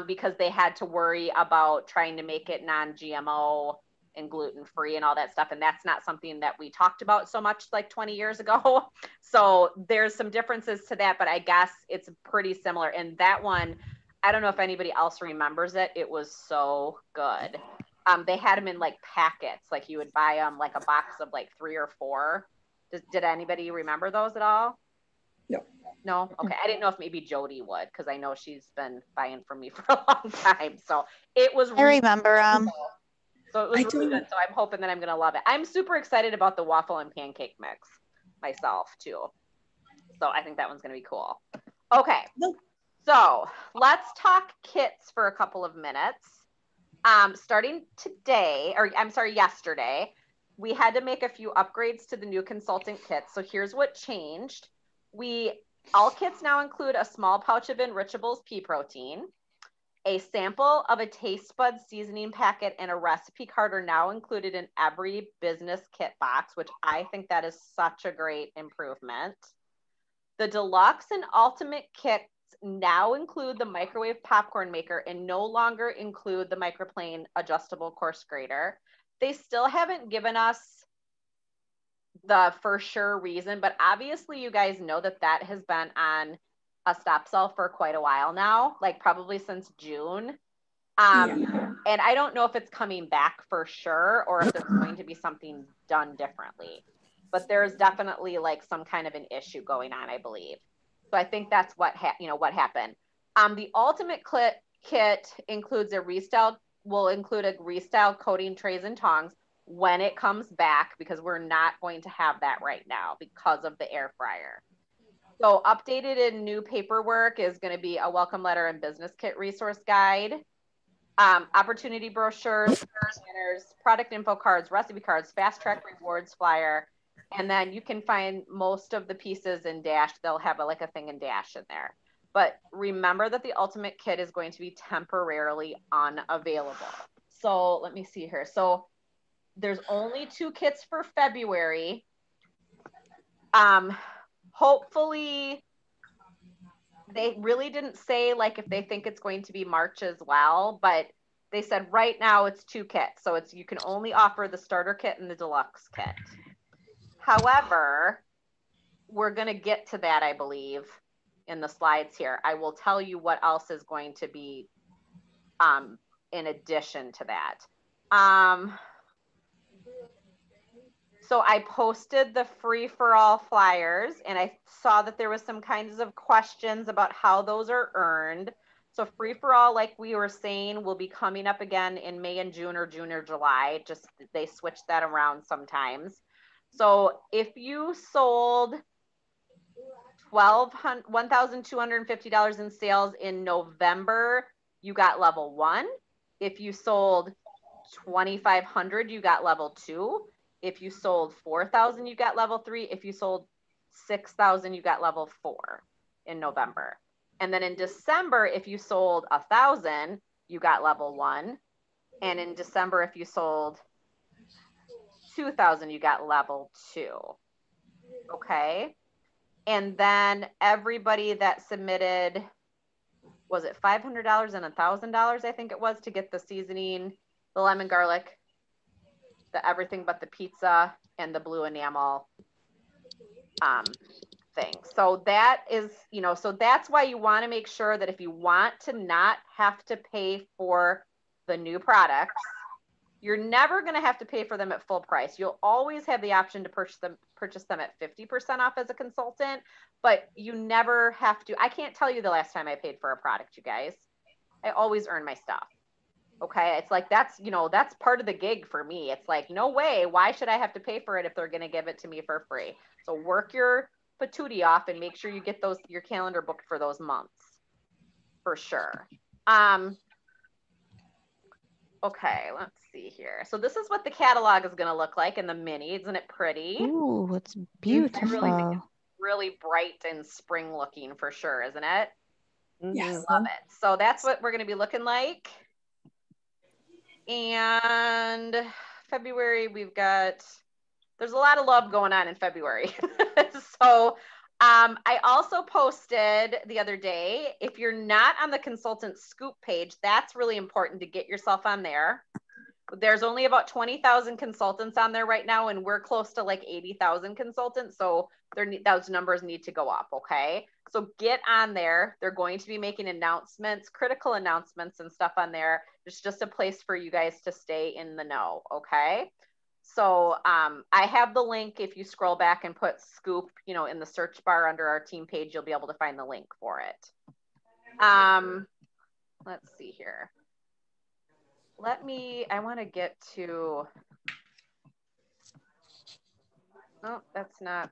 because they had to worry about trying to make it non-GMO and gluten-free and all that stuff. And that's not something that we talked about so much like 20 years ago. So there's some differences to that, but I guess it's pretty similar. And that one, I don't know if anybody else remembers it. It was so good. They had them in like packets, like you would buy them like a box of like 3 or 4. Did anybody remember those at all? No. No? Okay. I didn't know if maybe Jody would, because I know she's been buying from me for a long time. So it was I remember so it was really good. So I'm hoping that I'm going to love it. I'm super excited about the waffle and pancake mix myself too. So I think that one's going to be cool. Okay. So let's talk kits for a couple of minutes. Starting today, or I'm sorry, yesterday, we had to make a few upgrades to the new consultant kits. So here's what changed. All kits now include a small pouch of Enrichables pea protein. A sample of a taste bud seasoning packet and a recipe card are now included in every business kit box, which I think that is such a great improvement. The deluxe and ultimate kits now include the microwave popcorn maker and no longer include the microplane adjustable course grater. They still haven't given us the for sure reason, but obviously you guys know that that has been on a stop sell for quite a while now, like probably since June. And I don't know if it's coming back for sure or if there's going to be something done differently, but there's definitely like some kind of an issue going on, I believe. So I think that's what happened. The ultimate kit includes will include a restyled coating trays and tongs when it comes back, because we're not going to have that right now because of the air fryer. So updated and new paperwork is going to be a welcome letter and business kit resource guide, opportunity brochures, scanners, product info cards, recipe cards, fast track rewards flyer, and then you can find most of the pieces in Dash. They'll have like a thing in Dash in there. But remember that the ultimate kit is going to be temporarily unavailable. So let me see here. So there's only 2 kits for February. Hopefully they really didn't say like if they think it's going to be March as well, but they said right now it's 2 kits. So you can only offer the starter kit and the deluxe kit. However, we're going to get to that, I believe, in the slides here. I will tell you what else is going to be in addition to that. So I posted the free-for-all flyers, and I saw that there was some kinds of questions about how those are earned. So free-for-all, like we were saying, will be coming up again in May and June or July. Just they switch that around sometimes. So if you sold $1,250 in sales in November, you got level 1. If you sold $2,500, you got level 2. If you sold 4,000, you got level 3. If you sold 6,000, you got level 4 in November. And then in December, if you sold 1,000, you got level 1. And in December, if you sold 2,000, you got level 2. Okay. And then everybody that submitted, was it $500 and $1,000? I think it was, to get the seasoning, the lemon garlic, the everything but the pizza, and the blue enamel thing. So that is, so that's why you want to make sure that if you want to not have to pay for the new products, you're never going to have to pay for them at full price. You'll always have the option to purchase them at 50% off as a consultant, but you never have to. I can't tell you the last time I paid for a product, you guys. I always earn my stuff. Okay. It's like, that's part of the gig for me. It's like, no way. Why should I have to pay for it if they're going to give it to me for free? So work your patootie off and make sure you get your calendar booked for those months for sure. Okay, let's see here. So this is what the catalog is going to look like in the mini. Isn't it pretty? Ooh, it's beautiful. I really think it's really bright and spring looking for sure, isn't it? Yes. Love it. So that's what we're going to be looking like. And February, there's a lot of love going on in February. So I also posted the other day, if you're not on the consultant scoop page, that's really important to get yourself on there. There's only about 20,000 consultants on there right now, and we're close to like 80,000 consultants. So those numbers need to go up, okay? So get on there. They're going to be making announcements, critical announcements and stuff on there. It's just a place for you guys to stay in the know, okay? So I have the link. If you scroll back and put scoop, in the search bar under our team page, you'll be able to find the link for it. Let's see here. I want to get to, oh, that's not,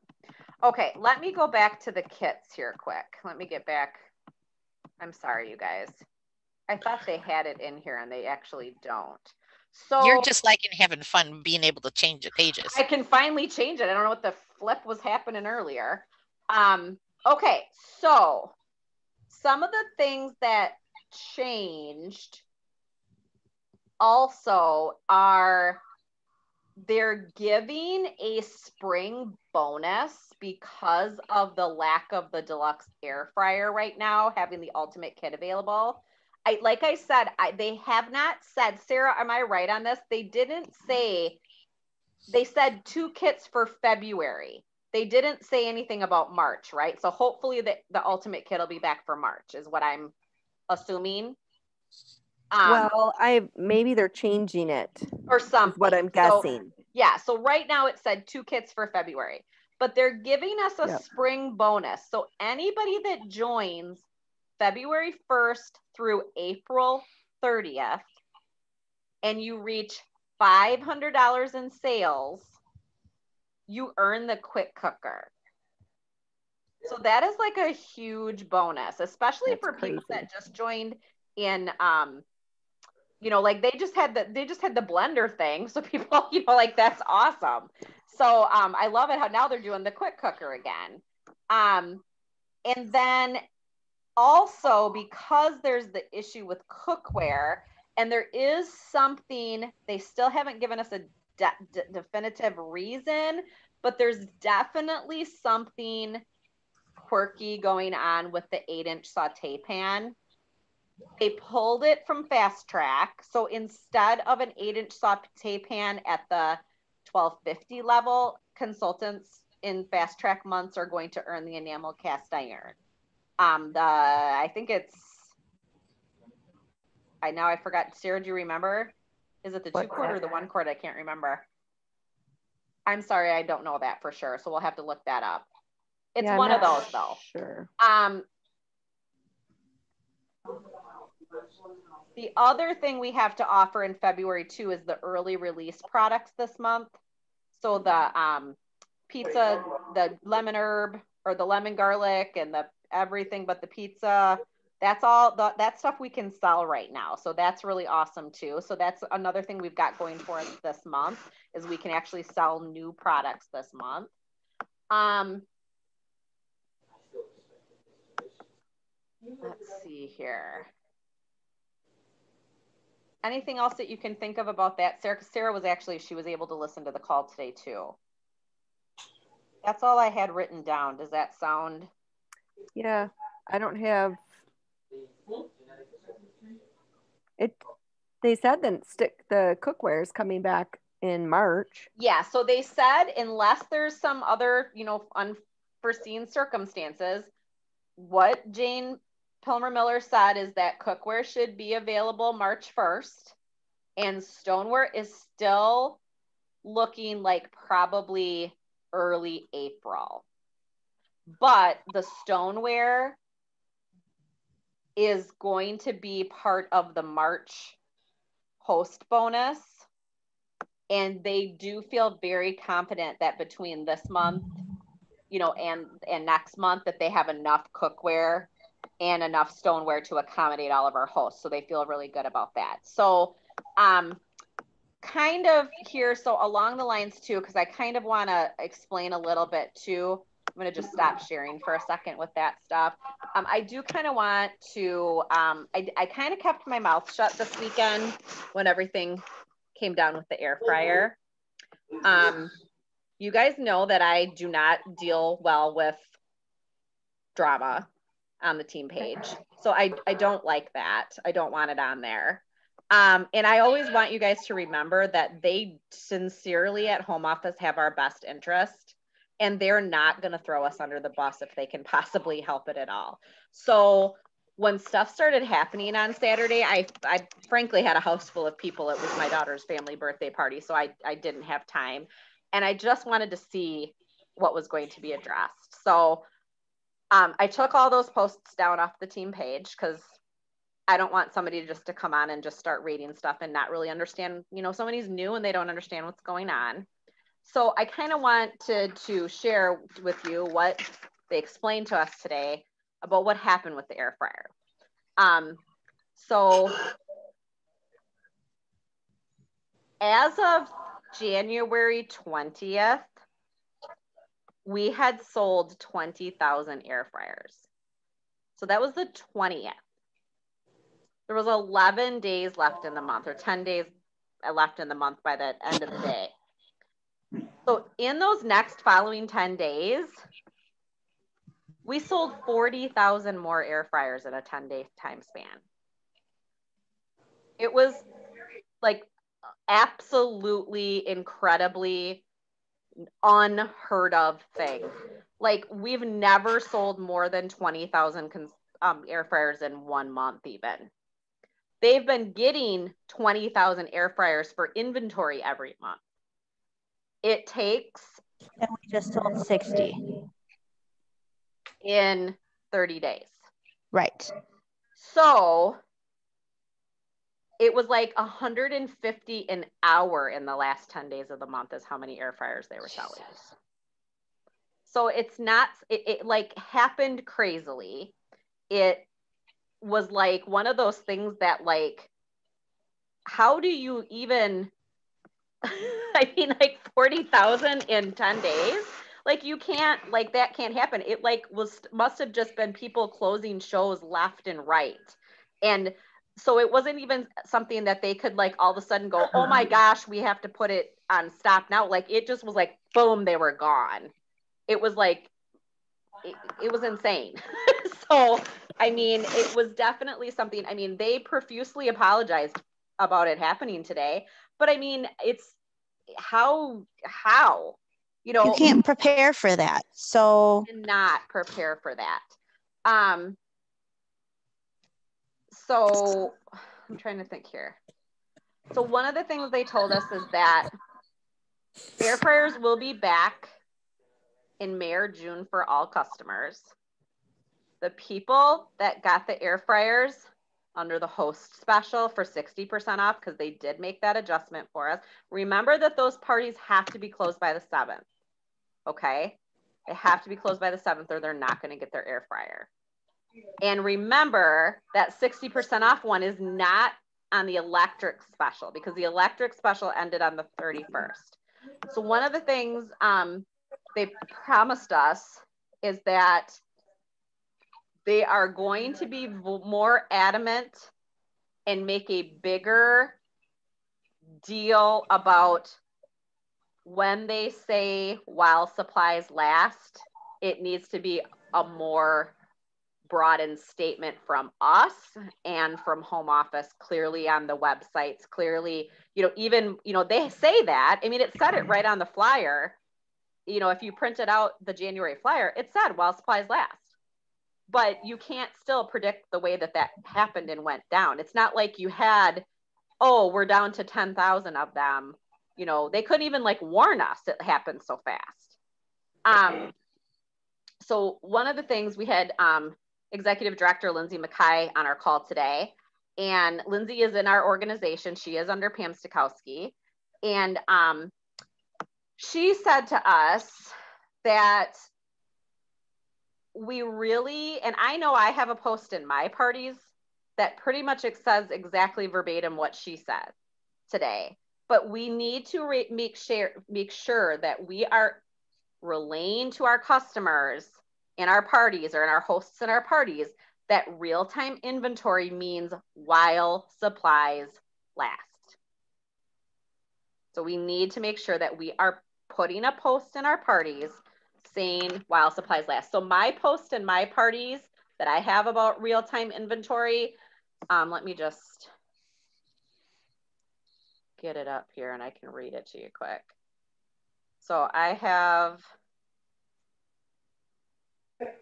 okay, let me go back to the kits here quick. Let me get back. I'm sorry, you guys. I thought they had it in here and they actually don't. So you're just liking having fun being able to change the pages. I can finally change it. I don't know what the flip was happening earlier. Okay, so some of the things that changed also are they're giving a spring bonus because of the lack of the deluxe air fryer right now, having the ultimate kit available. Like I said, they have not said, Sarah, am I right on this? They didn't say, they said 2 kits for February. They didn't say anything about March, right? So hopefully the ultimate kit will be back for March is what I'm assuming. Well, maybe they're changing it or something. What I'm guessing. So, yeah. So right now it said 2 kits for February, but they're giving us a spring bonus. So anybody that joins February 1st through April 30th, and you reach $500 in sales, you earn the quick cooker. So that is like a huge bonus, especially for people that just joined in, like they just had the blender thing. So people, like that's awesome. So I love it how now they're doing the quick cooker again. And then also because there's the issue with cookware, and there is something, they still haven't given us a definitive reason, but there's definitely something quirky going on with the 8-inch saute pan. They pulled it from Fast Track. So instead of an 8-inch saute pan at the $12.50 level, consultants in Fast Track months are going to earn the enamel cast iron. I think it's, I forgot. Sarah, do you remember? Is it the 2-quart or the 1-quart? I can't remember. I'm sorry, I don't know that for sure. So we'll have to look that up. It's one of those though. Sure. The other thing we have to offer in February too is the early release products this month. So the pizza, the lemon herb or the lemon garlic and the everything but the pizza, that's all that stuff we can sell right now. So that's really awesome too. So that's another thing we've got going for us this month is we can actually sell new products this month. Let's see here. Anything else that you can think of about that, Sarah? Because Sarah she was able to listen to the call today too. That's all I had written down. Does that sound? Yeah, I don't have it. They said the cookware is coming back in March. Yeah, so they said unless there's some other, unforeseen circumstances, what Jane Pilmer Miller said is that cookware should be available March 1st, and stoneware is still looking like probably early April. But the stoneware is going to be part of the March host bonus. And they do feel very confident that between this month, and next month that they have enough cookware and enough stoneware to accommodate all of our hosts. So they feel really good about that. So kind of here, so along the lines too, because I kind of want to explain a little bit too, I'm going to just stop sharing for a second with that stuff. I do kind of want to, I kind of kept my mouth shut this weekend when everything came down with the air fryer. You guys know that I do not deal well with drama on the team page. So I don't like that. I don't want it on there. And I always want you guys to remember that they sincerely at home office have our best interest, and they're not going to throw us under the bus if they can possibly help it at all. So when stuff started happening on Saturday, I frankly had a house full of people. It was my daughter's family birthday party, so I didn't have time. And I just wanted to see what was going to be addressed. So I took all those posts down off the team page because I don't want somebody just to come on and just start reading stuff and not really understand, you know, somebody's new and they don't understand what's going on. So I kind of wanted to share with you what they explained to us today about what happened with the air fryer. So as of January 20th, we had sold 20,000 air fryers. So that was the 20th. There was 11 days left in the month, or 10 days left in the month by the end of the day. So in those next following 10 days, we sold 40,000 more air fryers in a 10-day time span. It was like absolutely incredibly unheard of thing. Like we've never sold more than 20,000 air fryers in 1 month even. They've been getting 20,000 air fryers for inventory every month. It takes. And we just sold 60. In 30 days. Right. So it was like 150 an hour in the last 10 days of the month is how many air fryers they were selling. So it's not, it like happened crazily. It was like one of those things that like, how do you even, I mean like 40,000 in 10 days? Like you can't, like that can't happen. It like must have just been people closing shows left and right. And so it wasn't even something that they could like all of a sudden go, oh my gosh, we have to put it on stop now. Like it just was like, boom, they were gone. It was like, it was insane. So, I mean, it was definitely something, I mean, they profusely apologized about it happening today, but I mean, it's how, you know, you can't prepare for that. So not prepare for that. So I'm trying to think here. So one of the things they told us is that air fryers will be back in May or June for all customers. The people that got the air fryers under the host special for 60% off, because they did make that adjustment for us. Remember that those parties have to be closed by the 7th. Okay, they have to be closed by the 7th or they're not going to get their air fryer. And remember that 60% off one is not on the electric special because the electric special ended on the 31st. So one of the things they promised us is that they are going to be more adamant and make a bigger deal about when they say while supplies last, it needs to be a more broadened statement from us and from home office, clearly on the websites, clearly, you know, even, you know, they say that, I mean, it said it right on the flyer. You know, if you printed out the January flyer, it said while supplies last, but you can't still predict the way that that happened and went down. It's not like you had, oh, we're down to 10,000 of them. You know, they couldn't even like warn us it happened so fast. So one of the things we had Executive Director Lindsay Mackay on our call today, and Lindsay is in our organization. She is under Pam Stikowski. And she said to us that we really, and I know I have a post in my parties that pretty much says exactly verbatim what she said today, but we need to make sure that we are relaying to our customers in our parties or in our hosts in our parties that real-time inventory means while supplies last. So we need to make sure that we are putting a post in our parties saying while supplies last. So my post in my parties that I have about real-time inventory, let me just get it up here and I can read it to you quick. So I have, let's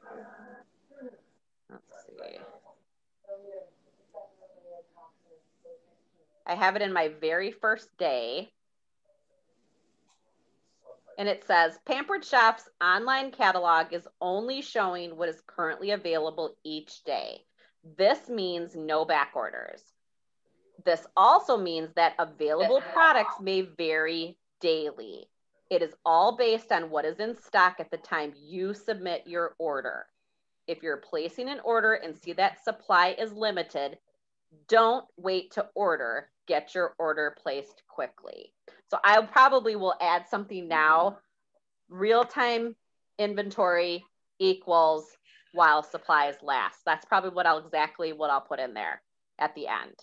see. I have it in my very first day. And it says, Pampered Chef's online catalog is only showing what is currently available each day. This means no back orders. This also means that available products may vary daily. It is all based on what is in stock at the time you submit your order. If you're placing an order and see that supply is limited, don't wait to order. Get your order placed quickly. So I probably will add something now. Real-time inventory equals while supplies last. That's probably what I'll put in there at the end.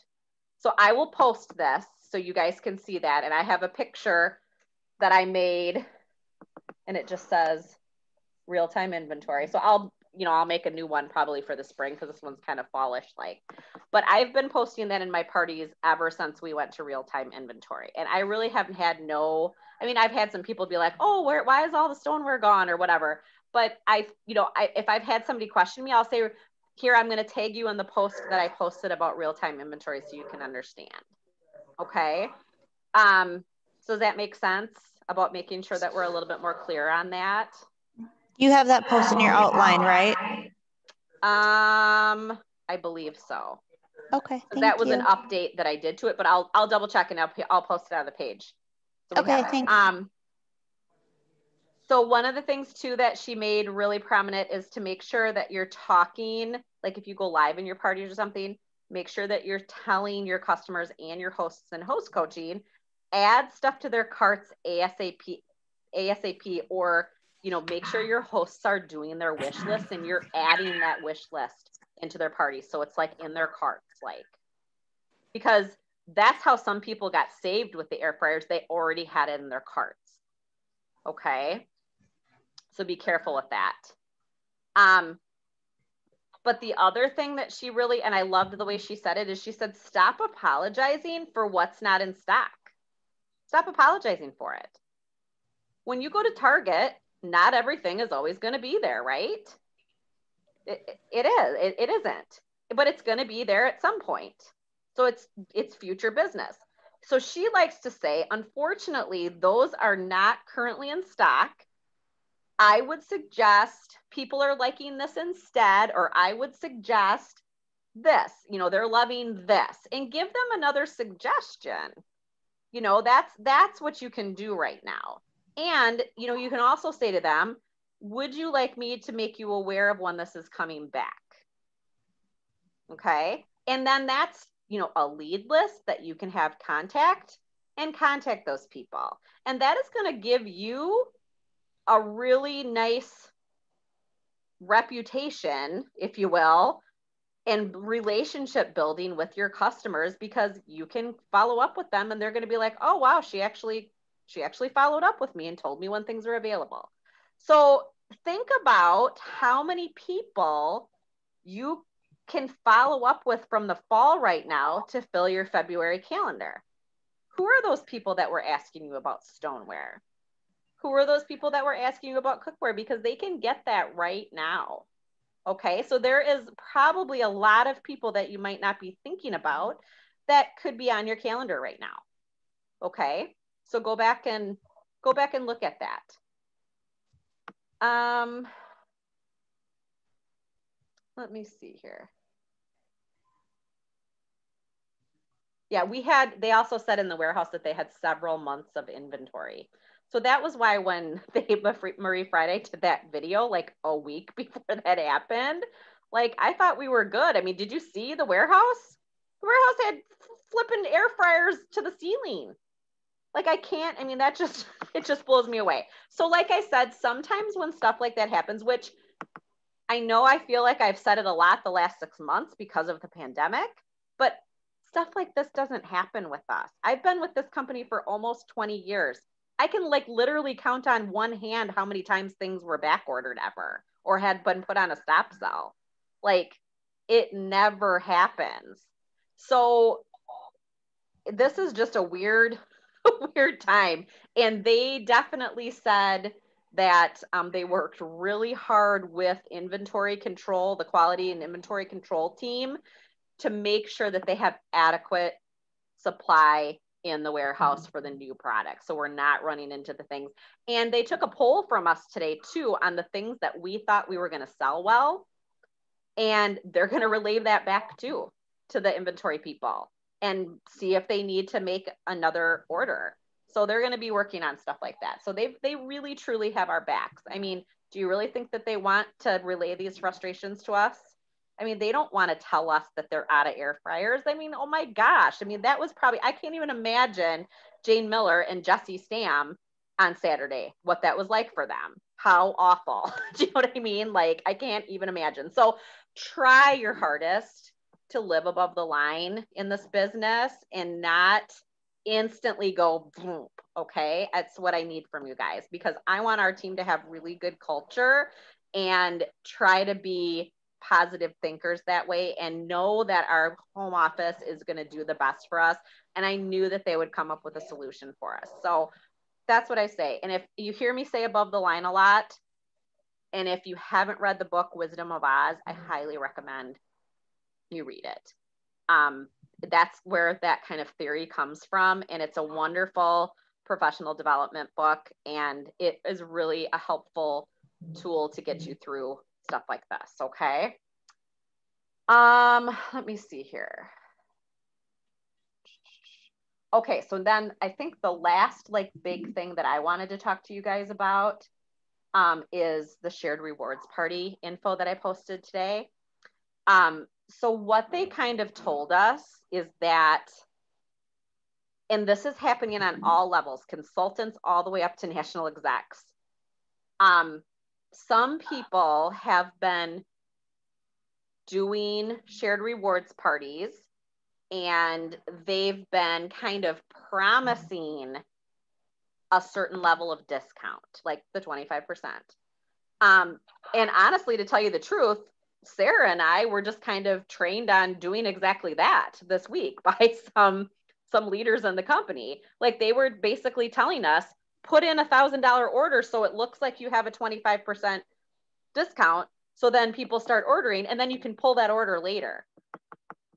So I will post this so you guys can see that. And I have a picture that I made and it just says real-time inventory. So I'll make a new one probably for the spring because this one's kind of fallish like. But I've been posting that in my parties ever since we went to real-time inventory. And I really haven't had I've had some people be like, oh, why is all the stoneware gone or whatever. But if I've had somebody question me, I'll say, here, I'm going to tag you in the post that I posted about real-time inventory so you can understand. Okay. So does that make sense about making sure that we're a little bit more clear on that? You have that post in your outline, right? I believe so. Okay. That was an update that I did to it, but I'll double check and I'll post it on the page. So okay, thanks. So one of the things too that she made really prominent is to make sure that you're talking, like if you go live in your parties or something, make sure that you're telling your customers and your hosts and host coaching, add stuff to their carts ASAP, or make sure your hosts are doing their wish list and you're adding that wish list into their parties. So it's like in their carts, because that's how some people got saved with the air fryers. They already had it in their carts. Okay. So be careful with that. But the other thing that she really, and I loved the way she said it, is she said, stop apologizing for what's not in stock. Stop apologizing for it. When you go to Target, not everything is always going to be there, right? It isn't, but it's going to be there at some point. So it's future business. So she likes to say, unfortunately, those are not currently in stock. I would suggest people are liking this instead, or I would suggest this, they're loving this, and give them another suggestion. That's what you can do right now. And, you can also say to them, would you like me to make you aware of when this is coming back? Okay. And then that's, a lead list that you can have contact those people. And that is going to give you a really nice reputation, if you will, and relationship building with your customers, because you can follow up with them and they're going to be like, oh, wow, she actually followed up with me and told me when things are available. So think about how many people you can follow up with from the fall right now to fill your February calendar. Who are those people that were asking you about stoneware? Who are those people that were asking you about cookware? Because they can get that right now. Okay, so there is probably a lot of people that you might not be thinking about that could be on your calendar right now. Okay, so go back and look at that. Let me see here. Yeah, they also said in the warehouse that they had several months of inventory. So that was why when Marie Friday did that video, like a week before that happened, I thought we were good. I mean, did you see the warehouse? The warehouse had flipping air fryers to the ceiling. Like I can't, I mean, that just, it just blows me away. So like I said, sometimes when stuff like that happens, which I know I feel like I've said it a lot the last 6 months because of the pandemic, but stuff like this doesn't happen with us. I've been with this company for almost 20 years. I can like literally count on one hand how many times things were back ordered ever or had been put on a stop sell. Like it never happens. So this is just a weird time. And they definitely said that they worked really hard with inventory control, the quality and inventory control team, to make sure that they have adequate supply in the warehouse for the new product. So we're not running into the things. And they took a poll from us today too on the things that we thought we were going to sell well. And they're going to relay that back too to the inventory people and see if they need to make another order. So they're going to be working on stuff like that. So they really truly have our backs. I mean, do you really think that they want to relay these frustrations to us? I mean, they don't want to tell us that they're out of air fryers. I mean, oh my gosh. I mean, that was probably, I can't even imagine Jane Miller and Jesse Stam on Saturday, what that was like for them. How awful. Do you know what I mean? Like, I can't even imagine. So try your hardest to live above the line in this business and not instantly go, boom, okay? That's what I need from you guys, because I want our team to have really good culture and try to be positive thinkers that way and know that our home office is going to do the best for us. And I knew that they would come up with a solution for us. So that's what I say. And if you hear me say above the line a lot, and if you haven't read the book Wisdom of Oz, I highly recommend you read it. That's where that kind of theory comes from. And it's a wonderful professional development book. And it is really a helpful tool to get you through stuff like this. Okay. Let me see here. Okay. So then I think the last like big thing that I wanted to talk to you guys about is the shared rewards party info that I posted today. So what they kind of told us is that, and this is happening on all levels, consultants all the way up to national execs. Some people have been doing shared rewards parties and they've been kind of promising a certain level of discount, like the 25%. And honestly, to tell you the truth, Sarah and I were just kind of trained on doing exactly that this week by some leaders in the company. Like they were basically telling us, put in $1,000 order so it looks like you have a 25% discount. So then people start ordering and then you can pull that order later.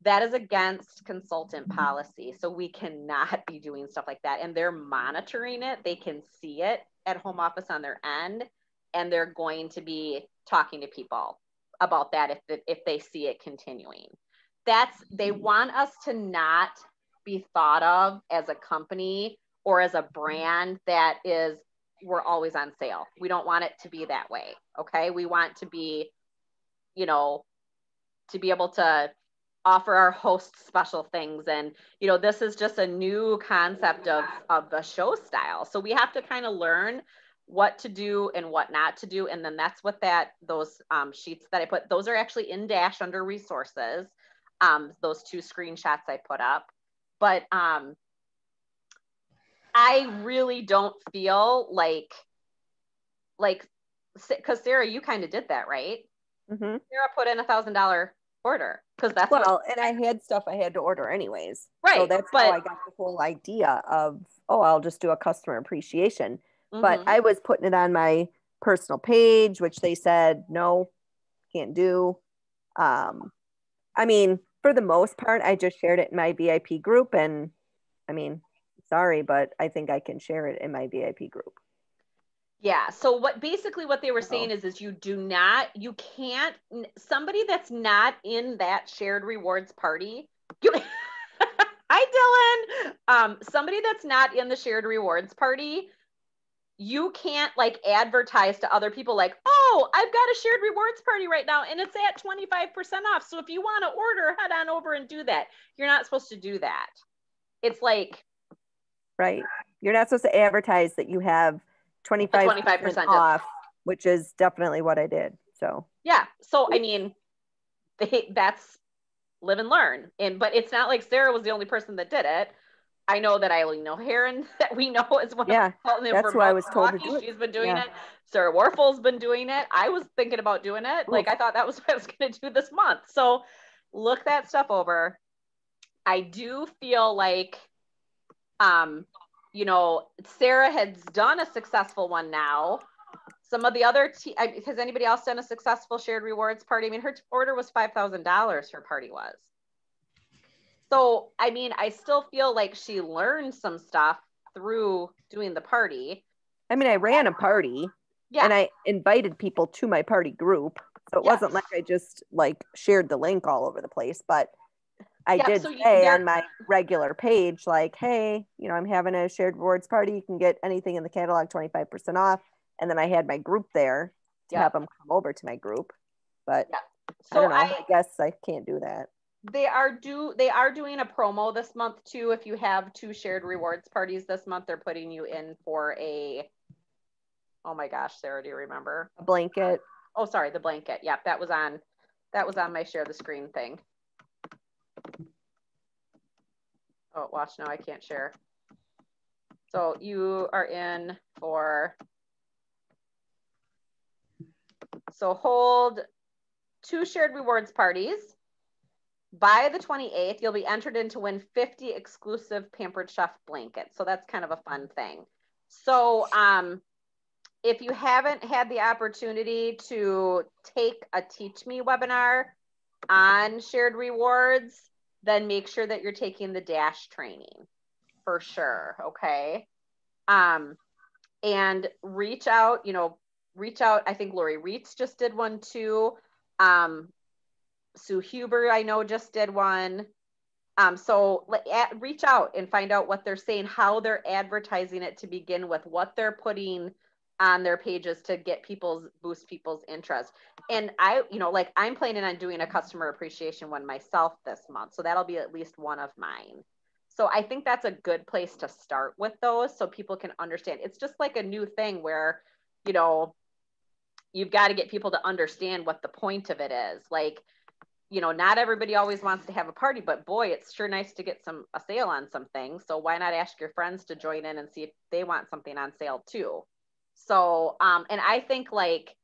That is against consultant policy. So we cannot be doing stuff like that. And they're monitoring it. They can see it at home office on their end. And they're going to be talking to people about that if they see it continuing. They want us to not be thought of as a company or as a brand that is, we're always on sale. We don't want it to be that way. Okay. We want to be, to be able to offer our hosts special things. And, this is just a new concept of the show style. So we have to kind of learn what to do and what not to do. And then that's what those sheets that I put, those are actually in Dash under resources. Those 2 screenshots I put up, but I really don't feel like, cause Sarah, you kind of did that, right? Mm-hmm. Sarah put in $1,000 order because that's and I had stuff I had to order anyways. Right. So that's how I got the whole idea of, I'll just do a customer appreciation. Mm-hmm. But I was putting it on my personal page, which they said, no, can't do. I mean, for the most part, I just shared it in my VIP group. And I mean, sorry, but I think I can share it in my VIP group. Yeah. So what they were saying is you can't, somebody that's not in that shared rewards party. Hi, Dylan. Somebody that's not in the shared rewards party, you can't like advertise to other people like, oh, I've got a shared rewards party right now and it's at 25% off. So if you want to order, head on over and do that. You're not supposed to do that. It's like, right. You're not supposed to advertise that you have 25% off, which is definitely what I did. So yeah. So I mean, that's live and learn. But it's not like Sarah was the only person that did it. I know that Eileen O'Haron, that we know is one of the that's who I was told to do it. She's been doing it. Sarah Warfel's been doing it. I was thinking about doing it. Like, I thought that was what I was going to do this month. So look that stuff over. I do feel like, you know, Sarah has done a successful one now. Some of the other, has anybody else done a successful shared rewards party? I mean, her order was $5,000, her party was. So, I mean, I still feel like she learned some stuff through doing the party. I mean, I ran a party and I invited people to my party group. So it wasn't like I just like shared the link all over the place, but I did say on my regular page, like, hey, you know, I'm having a shared rewards party. You can get anything in the catalog 25% off. And then I had my group there to have them come over to my group. But so I don't know. I guess I can't do that. They are doing a promo this month too. If you have 2 shared rewards parties this month, they're putting you in for a, oh my gosh, Sarah, do you remember? A blanket. Oh, sorry, the blanket. Yep, that was on my share the screen thing. Oh, watch now, I can't share. So you are in for, so hold 2 shared rewards parties. By the 28th, you'll be entered in to win 50 exclusive Pampered Chef blankets. So that's kind of a fun thing. So if you haven't had the opportunity to take a Teach Me webinar on shared rewards, then make sure that you're taking the Dash training for sure. Okay. And reach out. I think Lori Reitz just did one too. Sue Huber, I know, just did one. So reach out and find out what they're saying, how they're advertising it to begin with, what they're putting on their pages to boost people's interest. And I'm planning on doing a customer appreciation one myself this month. So that'll be at least one of mine. So I think that's a good place to start with those so people can understand. It's just like a new thing where, you know, you've got to get people to understand what the point of it is. Like, you know, not everybody always wants to have a party, but boy, it's sure nice to get a sale on something. So why not ask your friends to join in and see if they want something on sale too? So, and I think like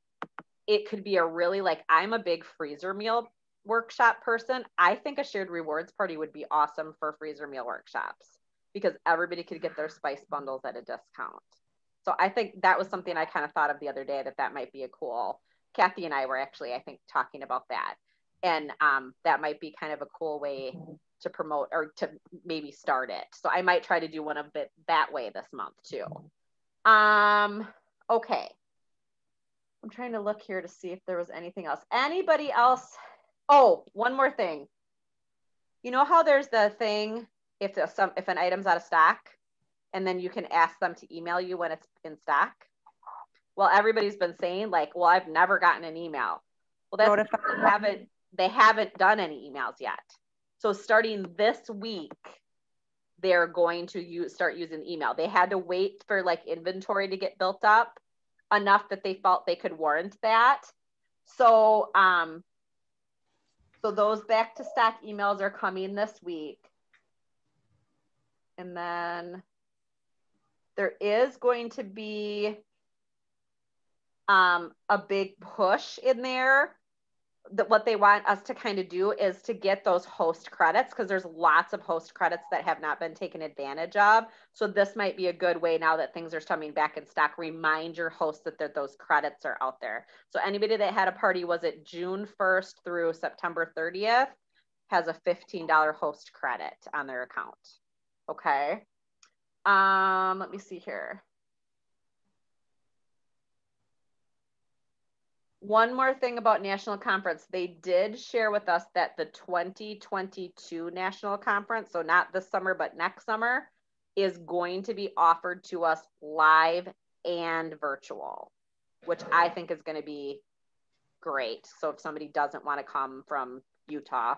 it could be a really, like, I'm a big freezer meal workshop person. I think a shared rewards party would be awesome for freezer meal workshops because everybody could get their spice bundles at a discount. So I think that was something I kind of thought of the other day that might be a cool, Kathy and I were actually, I think, talking about that. And that might be kind of a cool way to promote or to maybe start it. So I might try to do one of it that way this month too. Okay. I'm trying to look here to see if there was anything else. Anybody else? Oh, one more thing. You know how there's the thing, if an item's out of stock, and then you can ask them to email you when it's in stock? Well, everybody's been saying like, well, I've never gotten an email. Well, they haven't done any emails yet. So starting this week, they're going to start using email. They had to wait for like inventory to get built up enough that they felt they could warrant that. So, so those back to stock emails are coming this week. And then there is going to be a big push in there. That what they want us to kind of do is to get those host credits because there's lots of host credits that have not been taken advantage of. So this might be a good way now that things are coming back in stock, remind your hosts that those credits are out there. So anybody that had a party, was it June 1st through September 30th, has a $15 host credit on their account. Okay. Let me see here. One more thing about National Conference. They did share with us that the 2022 National Conference, so not this summer, but next summer, is going to be offered to us live and virtual, which I think is going to be great. So if somebody doesn't want to come from Utah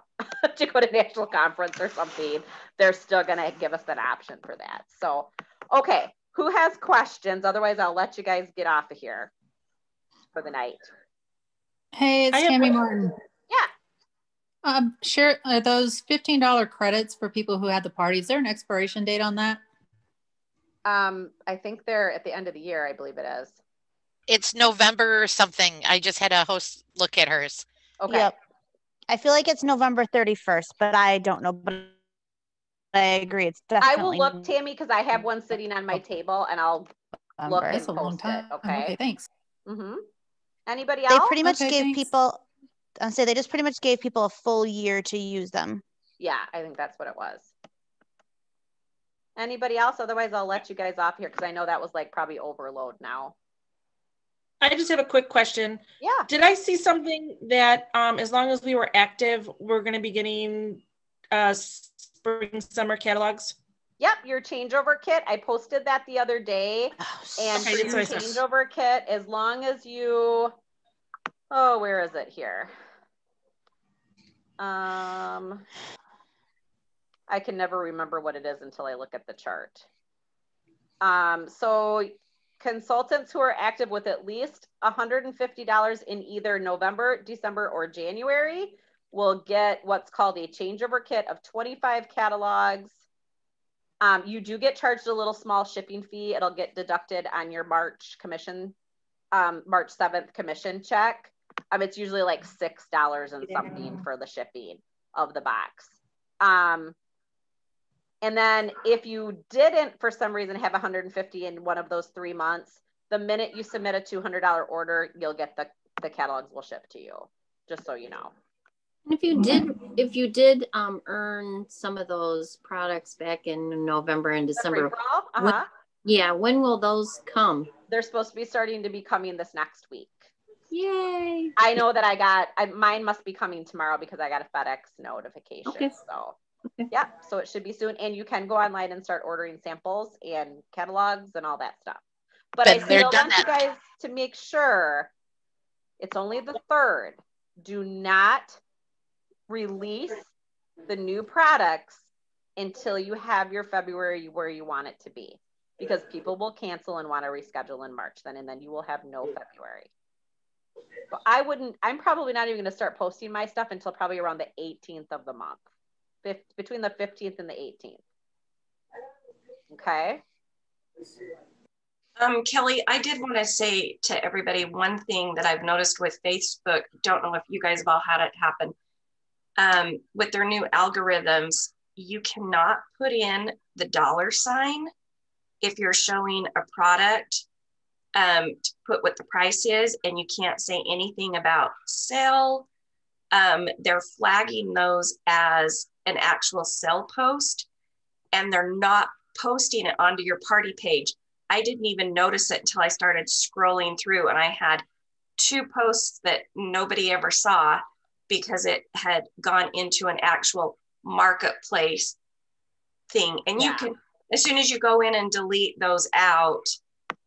to go to National Conference or something, they're still going to give us that option for that. So Okay, who has questions? Otherwise, I'll let you guys get off of here for the night. Hey, it's Tammy Martin. Yeah. Share those $15 credits for people who had the party. Is there an expiration date on that? I think they're at the end of the year. I believe it is. It's November or something. I just had a host look at hers. Okay. Yep. I feel like it's November 31st, but I don't know. But I agree. It's definitely. I will look, Tammy, because I have one sitting on my table, and I'll look and That's a long post time. it. Okay. Okay, thanks. Mm-hmm. Anybody else? They pretty much Okay, gave thanks. people. I say they just pretty much gave people a full year to use them. Yeah, I think that's what it was. Anybody else? Otherwise, I'll let you guys off here because I know that was like probably overload now. I just have a quick question. Yeah. Did I see something that as long as we were active, we're going to be getting spring summer catalogs? Yep, your changeover kit. I posted that the other day. And Okay, for your that's what I saw. changeover kit, as long as you, oh, where is it here? I can never remember what it is until I look at the chart. So consultants who are active with at least $150 in either November, December, or January will get what's called a changeover kit of 25 catalogs. You do get charged a little small shipping fee. It'll get deducted on your March commission, March 7th commission check. It's usually like $6 and something for the shipping of the box. And then if you didn't, for some reason, have 150 in one of those 3 months, the minute you submit a $200 order, you'll get the catalogs will ship to you, just so you know. If you did earn some of those products back in November and December, when will those come? They're supposed to be starting to be coming this next week. Yay! I know that mine must be coming tomorrow because I got a FedEx notification. Okay. So yeah, so it should be soon. And you can go online and start ordering samples and catalogs and all that stuff. But I still want you guys to make sure it's only the 3rd. Do not release the new products until you have your February where you want it to be, because people will cancel and want to reschedule in March and then you will have no February. So I'm probably not even going to start posting my stuff until probably around the 18th of the month, between the 15th and the 18th. Okay. Kelly, I did want to say to everybody one thing that I've noticed with Facebook. Don't know if you guys have all had it happen. With their new algorithms, you cannot put in the $ if you're showing a product to put what the price is, and you can't say anything about sale. They're flagging those as an actual sell post, and they're not posting it onto your party page. I didn't even notice it until I started scrolling through, and I had 2 posts that nobody ever saw because it had gone into an actual marketplace thing. And you can, as soon as you go in and delete those out,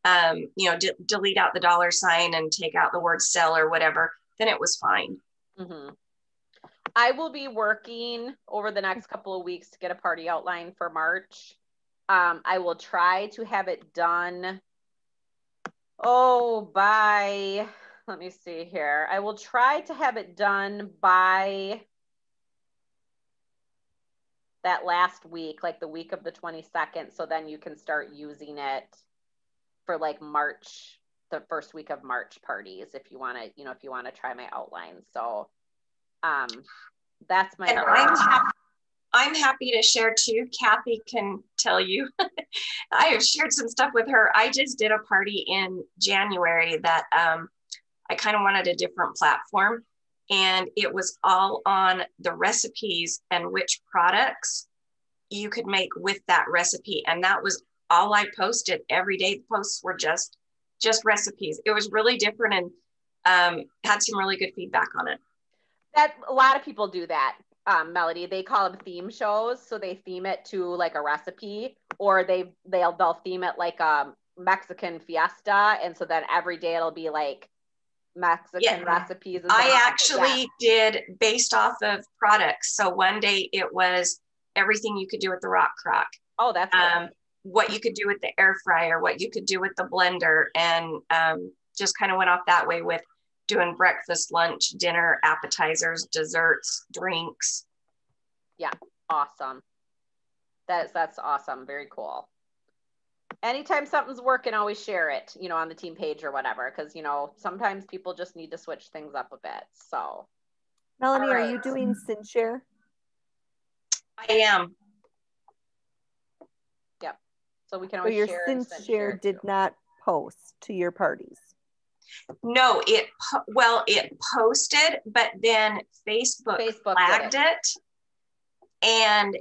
delete out the $ and take out the word sell or whatever, then it was fine. Mm-hmm. I will be working over the next couple of weeks to get a party outline for March. I will try to have it done. Let me see here. I will try to have it done by that last week, like the week of the 22nd. So then you can start using it for like March, the first week of March parties, if you want to, try my outline. So that's my. And I'm happy to share too. Kathy can tell you. I have shared some stuff with her. I just did a party in January that I kind of wanted a different platform, and it was all on the recipes and which products you could make with that recipe. And that was all I posted every day. The posts were just recipes. It was really different, and had some really good feedback on it. That a lot of people do that, Melody. They call them theme shows. So they theme it to like a recipe, or they'll theme it like a Mexican fiesta. And so then every day it'll be like Mexican recipes. And I actually did based off of products. So one day it was everything you could do with the rock crock. Oh, that's cool. what you could do with the air fryer, what you could do with the blender, and just kind of went off that way with doing breakfast, lunch, dinner, appetizers, desserts, drinks. Yeah, awesome. That's awesome. Very cool. Anytime something's working, always share it, you know, on the team page or whatever, because, you know, sometimes people just need to switch things up a bit. So, Melanie, right. are you doing SynShare? I am. Yep. So we can So always your share. And SynShare did not post to your parties. No, it posted, but then Facebook flagged it, and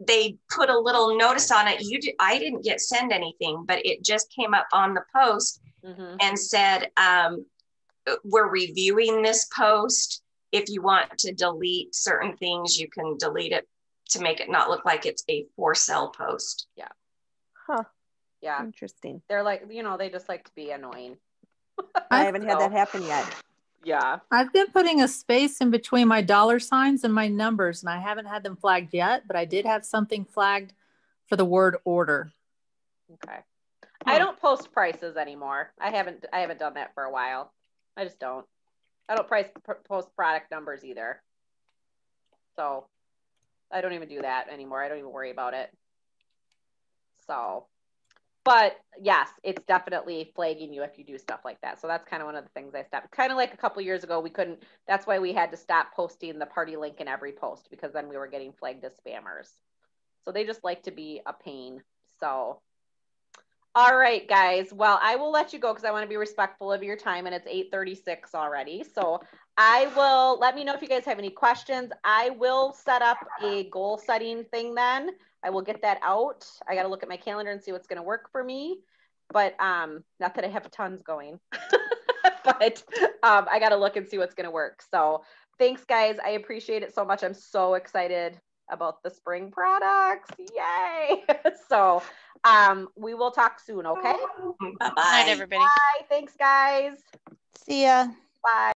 they put a little notice on it. I didn't send anything, but it just came up on the post and said, we're reviewing this post. If you want to delete certain things, you can delete it to make it not look like it's a for sale post. Yeah. Huh. Yeah. Interesting. They're like, you know, they just like to be annoying. I haven't had that happen yet. Yeah. I've been putting a space in between my dollar signs and my numbers, and I haven't had them flagged yet, but I did have something flagged for the word order. Okay. I don't post prices anymore. I haven't done that for a while. I just don't. I don't post product numbers either. So I don't even do that anymore. I don't even worry about it. So, but yes, it's definitely flagging you if you do stuff like that. So that's kind of one of the things I stopped. Kind of like a couple years ago, we couldn't, that's why we had to stop posting the party link in every post, because then we were getting flagged as spammers. So they just like to be a pain. So, all right, guys. Well, I will let you go because I want to be respectful of your time, and it's 8:36 already. So let me know if you guys have any questions. I will set up a goal setting thing then. I will get that out. I got to look at my calendar and see what's going to work for me. But not that I have tons going, but I got to look and see what's going to work. So thanks, guys. I appreciate it so much. I'm so excited about the spring products. Yay. So we will talk soon, okay? Bye-bye. Night, everybody. Bye. Thanks, guys. See ya. Bye.